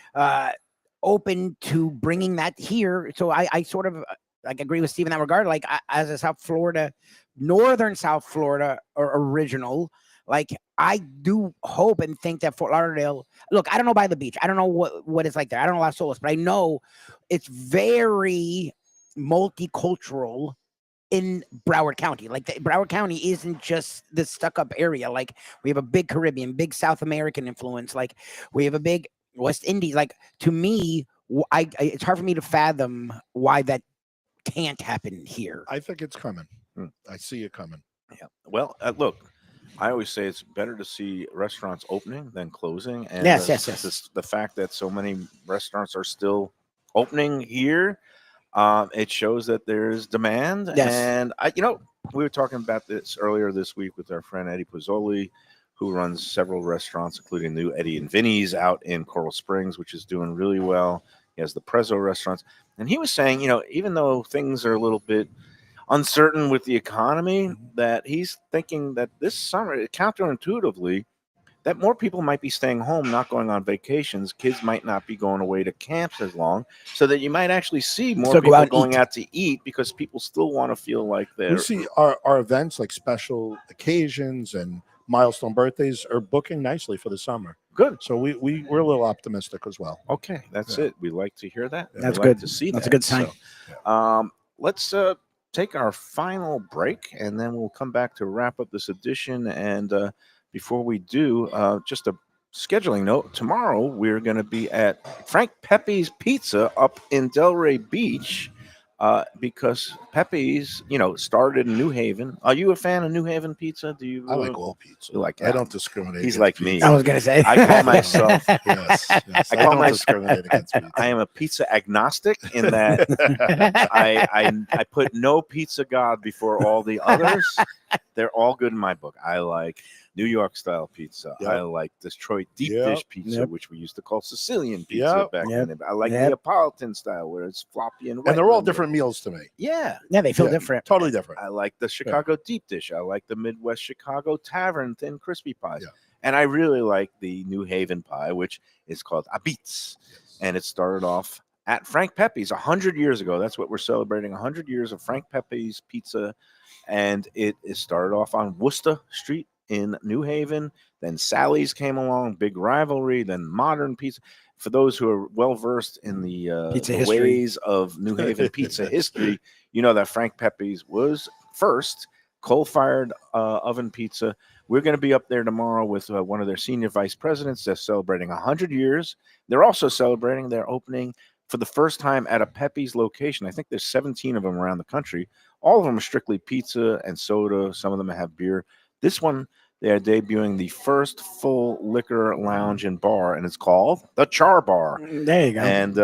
open to bringing that here. So I sort of like agree with Steve in that regard. Like as a northern South Florida or original, like I do hope and think that Fort Lauderdale. Look, I don't know by the beach. I don't know what it's like there. I don't know Las Olas, but I know it's very multicultural in Broward County. Like Broward County isn't just the stuck-up area. Like we have a big Caribbean, big South American influence. Like we have a big West Indies. Like to me, it's hard for me to fathom why that can't happen here. I think it's coming. I see it coming. Yeah. Well, look, I always say it's better to see restaurants opening than closing. And Yes. the fact that so many restaurants are still opening here, it shows that there's demand. Yes. And we were talking about this earlier this week with our friend Eddie Pozzoli, who runs several restaurants, including new Eddie and Vinny's out in Coral Springs, which is doing really well. He has the Prezzo restaurants. And he was saying, even though things are a little bit uncertain with the economy, that he's thinking that this summer, counterintuitively, that more people might be staying home, not going on vacations. Kids might not be going away to camps as long, so that you might actually see more people going out to eat because people still want to feel like they're. We see our events like special occasions and milestone birthdays are booking nicely for the summer. Good. So we're a little optimistic as well. Okay, that's it. We like to hear that. That's we good. Like to see that's that. A good sign. So, let's take our final break, and then we'll come back to wrap up this edition. And before we do, just a scheduling note. Tomorrow, we're going to be at Frank Pepe's Pizza up in Delray Beach because Pepe's, started in New Haven. Are you a fan of New Haven pizza? Do you? I like all pizza. You like I don't discriminate. He's like me. I was going to say. I call myself. Yes. I call don't myself. discriminate against pizza. I am a pizza agnostic in that I put no pizza god before all the others. They're all good in my book. I like New York style pizza. Yep. I like Detroit deep dish pizza, which we used to call Sicilian pizza Yep. back then. I like Neapolitan style, where it's floppy and wet. And they're all different meals to me. Yeah. Yeah, they feel different. Totally different. I like the Chicago deep dish. I like the Midwest Chicago tavern thin crispy pies. Yeah. And I really like the New Haven pie, which is called Abitz. And it started off at Frank Pepe's 100 years ago. That's what we're celebrating, 100 years of Frank Pepe's Pizza. And it started off on Worcester Street in New Haven. Then Sally's came along, big rivalry, then modern pizza. For those who are well-versed in the ways of New Haven pizza history, you know that Frank Pepe's was first coal-fired oven pizza. We're going to be up there tomorrow with one of their senior vice presidents. They're celebrating 100 years. They're also celebrating their opening for the first time at a Pepe's location. I think there's 17 of them around the country. All of them are strictly pizza and soda. Some of them have beer. This one, they are debuting the first full liquor lounge and bar, and it's called the Char Bar. There you go. And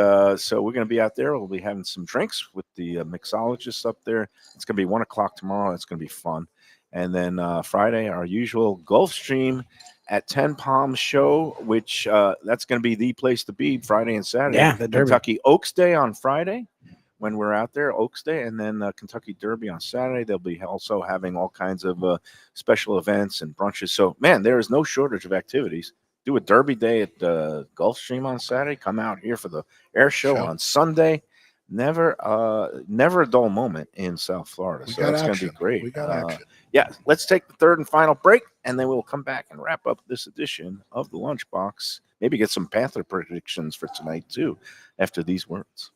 so we're going to be out there. We'll be having some drinks with the mixologists up there. It's going to be 1 o'clock tomorrow. It's going to be fun. And then Friday, our usual Gulfstream at 10 Palms show, which that's going to be the place to be Friday and Saturday. Yeah, the Derby. Kentucky Oaks Day on Friday when we're out there, Oaks Day, and then Kentucky Derby on Saturday. They'll be also having all kinds of special events and brunches. So, man, there is no shortage of activities. Do a Derby Day at Gulfstream on Saturday. Come out here for the air show on Sunday. Never a dull moment in South Florida. So it's going to be great. We got action. Yeah, let's take the third and final break, and then we'll come back and wrap up this edition of the Lunchbox. Maybe get some Panther predictions for tonight, too, after these words.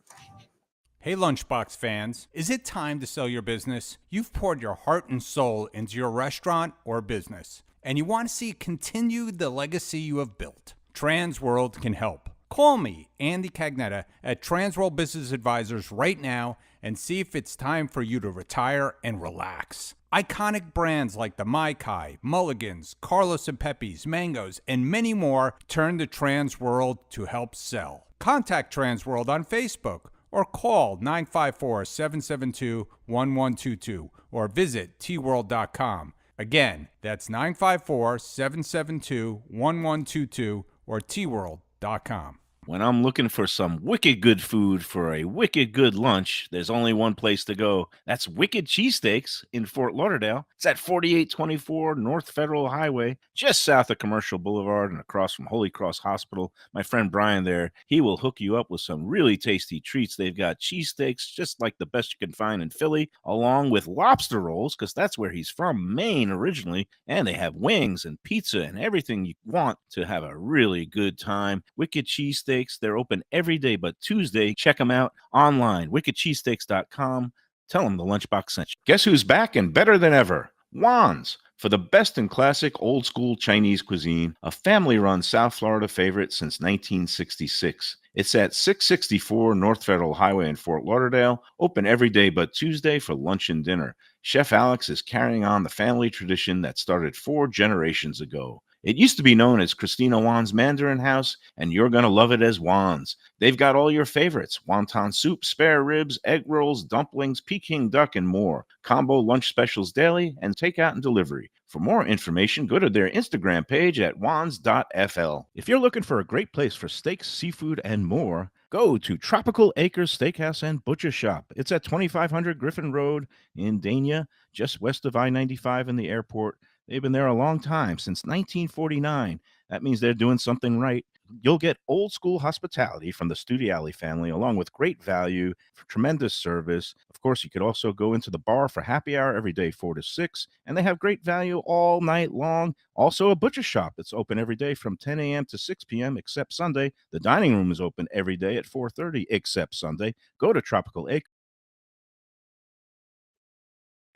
Hey, Lunchbox fans, is it time to sell your business? You've poured your heart and soul into your restaurant or business, and you want to see continue the legacy you have built. Transworld can help. Call me, Andy Cagnetta, at Transworld Business Advisors right now and see if it's time for you to retire and relax. Iconic brands like the Mai Kai, Mulligan's, Carlos and Pepe's, Mangoes, and many more turn to Transworld to help sell. Contact Transworld on Facebook or call 954-772-1122 or visit tworld.com. Again, that's 954-772-1122 or tworld.com. When I'm looking for some wicked good food for a wicked good lunch, there's only one place to go. That's Wicked Cheesesteaks in Fort Lauderdale. It's at 4824 North Federal Highway, just south of Commercial Boulevard and across from Holy Cross Hospital. My friend Brian there, he will hook you up with some really tasty treats. They've got cheesesteaks, just like the best you can find in Philly, along with lobster rolls, because that's where he's from, Maine originally. And they have wings and pizza and everything you want to have a really good time. Wicked Cheesesteaks. They're open every day but Tuesday. Check them out online, wickedcheesesteaks.com. Tell them the Lunchbox sent you. Guess who's back and better than ever? Juan's. For the best in classic old school Chinese cuisine, a family run South Florida favorite since 1966. It's at 664 North Federal Highway in Fort Lauderdale, open every day but Tuesday for lunch and dinner. Chef Alex is carrying on the family tradition that started 4 generations ago. It used to be known as Christina Juan's Mandarin House, and you're going to love it as Juan's. They've got all your favorites: wonton soup, spare ribs, egg rolls, dumplings, Peking duck, and more. Combo lunch specials daily and takeout and delivery. For more information, go to their Instagram page at wans.fl. If you're looking for a great place for steaks, seafood, and more, go to Tropical Acres Steakhouse and Butcher Shop. It's at 2500 Griffin Road in Dania, just west of I-95 and the airport. They've been there a long time, since 1949. That means they're doing something right. You'll get old school hospitality from the Studiali family, along with great value, tremendous service. Of course, you could also go into the bar for happy hour every day, 4 to 6, and they have great value all night long. Also, a butcher shop that's open every day from 10 a.m. to 6 p.m. except Sunday. The dining room is open every day at 4:30 except Sunday. Go to Tropical Acres.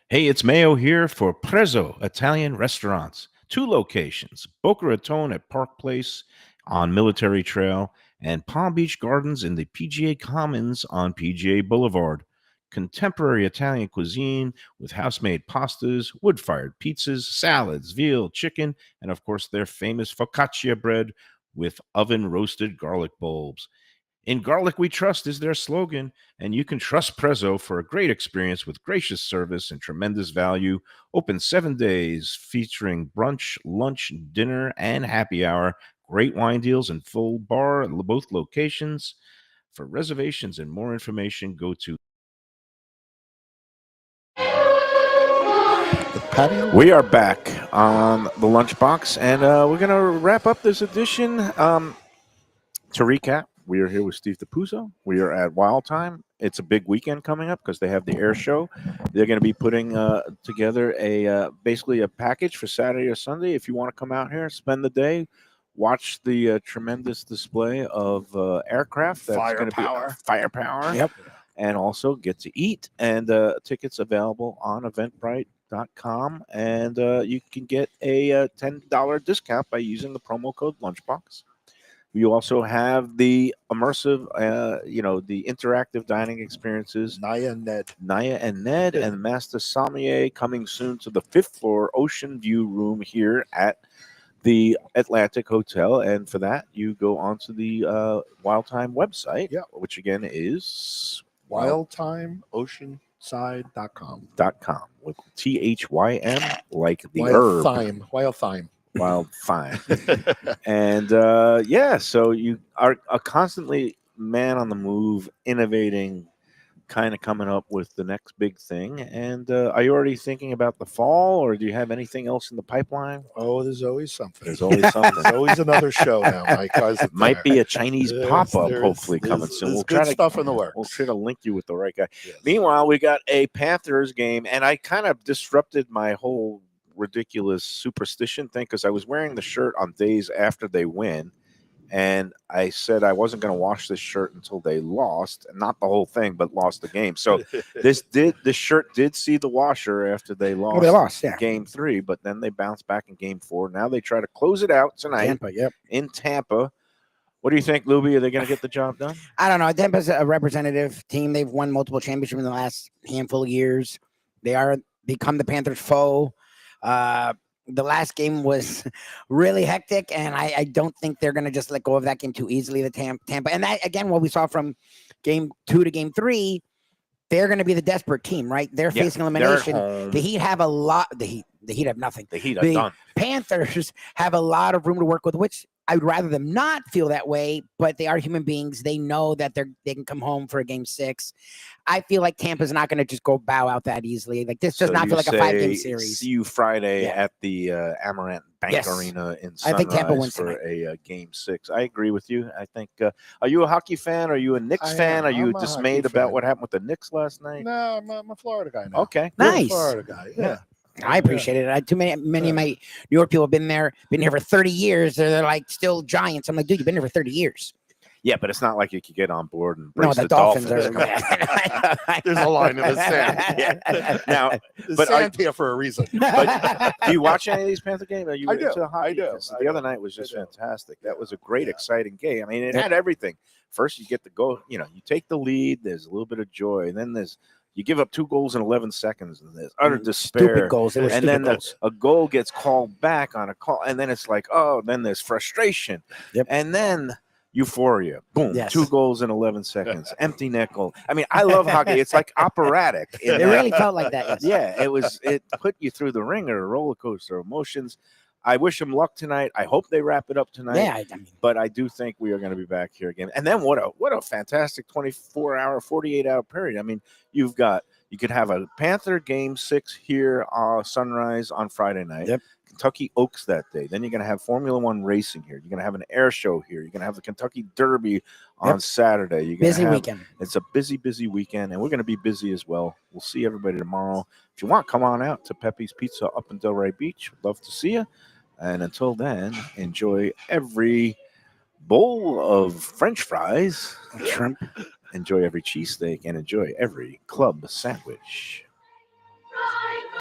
Hey, it's Mayo here for Prezzo Italian Restaurants. 2 locations, Boca Raton at Park Place on Military Trail and Palm Beach Gardens in the PGA Commons on PGA Boulevard. Contemporary Italian cuisine with house-made pastas, wood-fired pizzas, salads, veal, chicken, and of course their famous focaccia bread with oven-roasted garlic bulbs. In Garlic We Trust is their slogan, and you can trust Prezzo for a great experience with gracious service and tremendous value. Open 7 days, featuring brunch, lunch, dinner, and happy hour. Great wine deals and full bar at both locations. For reservations and more information, go to The patio. We are back on the Lunchbox, and we're going to wrap up this edition. To recap, we are here with Steve DaPuzzo. We are at Wild Thyme. It's a big weekend coming up because they have the air show. They're going to be putting together basically a package for Saturday or Sunday. If you want to come out here, spend the day, watch the tremendous display of aircraft. That's going to be firepower. Yep. And also get to eat. And tickets available on eventbrite.com. And you can get a $10 discount by using the promo code Lunchbox. You also have the immersive, the interactive dining experiences. Naya and Ned. And Master Sommelier coming soon to the 5th floor Ocean View room here at the Atlantic Hotel. And for that, you go onto the Wild Thyme website, which again is wildthymeoceanside.com. with THYM, like the Wild herb. Thyme. Wild Thyme. Wild Thyme. And so you are constantly man on the move, innovating, kind of coming up with the next big thing. And are you already thinking about the fall, or do you have anything else in the pipeline? Oh, there's always something. There's always something. There's always another show now, Mike. Might be a Chinese pop-up, hopefully, coming there's, soon. There's We'll good try to stuff in the works. We'll try to link you with the right guy. Yes. Meanwhile, we got a Panthers game, and I kind of disrupted my whole ridiculous superstition thing because I was wearing the shirt on days after they win, and I said I wasn't going to wash this shirt until they lost, and not the whole thing, but lost the game. So this shirt did see the washer after they lost. Oh, they lost, yeah. Game 3, but then they bounced back in game 4. Now they try to close it out tonight in Tampa. What do you think, Lubie? Are they going to get the job done? I don't know. Tampa's a representative team. They've won multiple championships in the last handful of years. They are become the Panthers' foe. The last game was really hectic, and I don't think they're going to just let go of that game too easily, the Tampa. And that, again, what we saw from game 2 to game 3, they're going to be the desperate team, right? They're facing elimination. The Heat have a lot. The Heat have nothing. The Heat are done. Panthers have a lot of room to work with, which I would rather them not feel that way, but they are human beings. They know that they can come home for a game 6. I feel like Tampa's not going to just go bow out that easily. Like, this does not feel like a 5-game series. See you Friday at the Amarant Bank Arena in Sunrise. I think Tampa wins for a game 6. I agree with you. I think. Are you a hockey fan? Are you a Knicks fan? Are you dismayed about what happened with the Knicks last night? No, I'm a Florida guy now. Okay, nice. Florida guy. Yeah. I appreciate it. Too many of my New York people have been here for 30 years. They're like still Giants. I'm like, dude, you've been here for 30 years. Yeah, but it's not like you could get on board and No, brace the the Dolphins Dolphins. are. There's a line in the sand. Yeah. Now, There's but sand here for a reason. But do you watch any of these Panther games? Are you I do. into hockey? I do. 'Cause I The do. other night was just I do. fantastic. That Yeah. was a great, Yeah. exciting game. I mean, it Yep. had everything. First, you get the goal. You know, you take the lead. There's a little bit of joy, and then you give up 2 goals in 11 seconds, and there's utter despair. Stupid goals. They were And stupid then goals. a goal gets called back on a call, and then it's like, oh, then there's frustration, Yep. and then euphoria. Boom, Yes. 2 goals in 11 seconds. Empty net goal. I mean, I love hockey. It's like operatic. in It that- really felt like that. Yes. Yeah, it put you through the ringer, a roller coaster of emotions. I wish them luck tonight. I hope they wrap it up tonight. Yeah. I mean, But I do think we are going to be back here again. And then what a fantastic 24-hour, 48-hour period. I mean, you could have a Panther game 6 here sunrise on Friday night. Yep. Kentucky Oaks that day. Then you're going to have Formula One racing here. You're going to have an air show here. You're going to have the Kentucky Derby on Saturday. You're gonna busy have, weekend. It's a busy weekend, and we're going to be busy as well. We'll see everybody tomorrow. If you want, come on out to Pepe's Pizza up in Delray Beach. We'd love to see you. And until then, enjoy every bowl of French fries, Shrimp. enjoy every cheesesteak, and enjoy every club sandwich.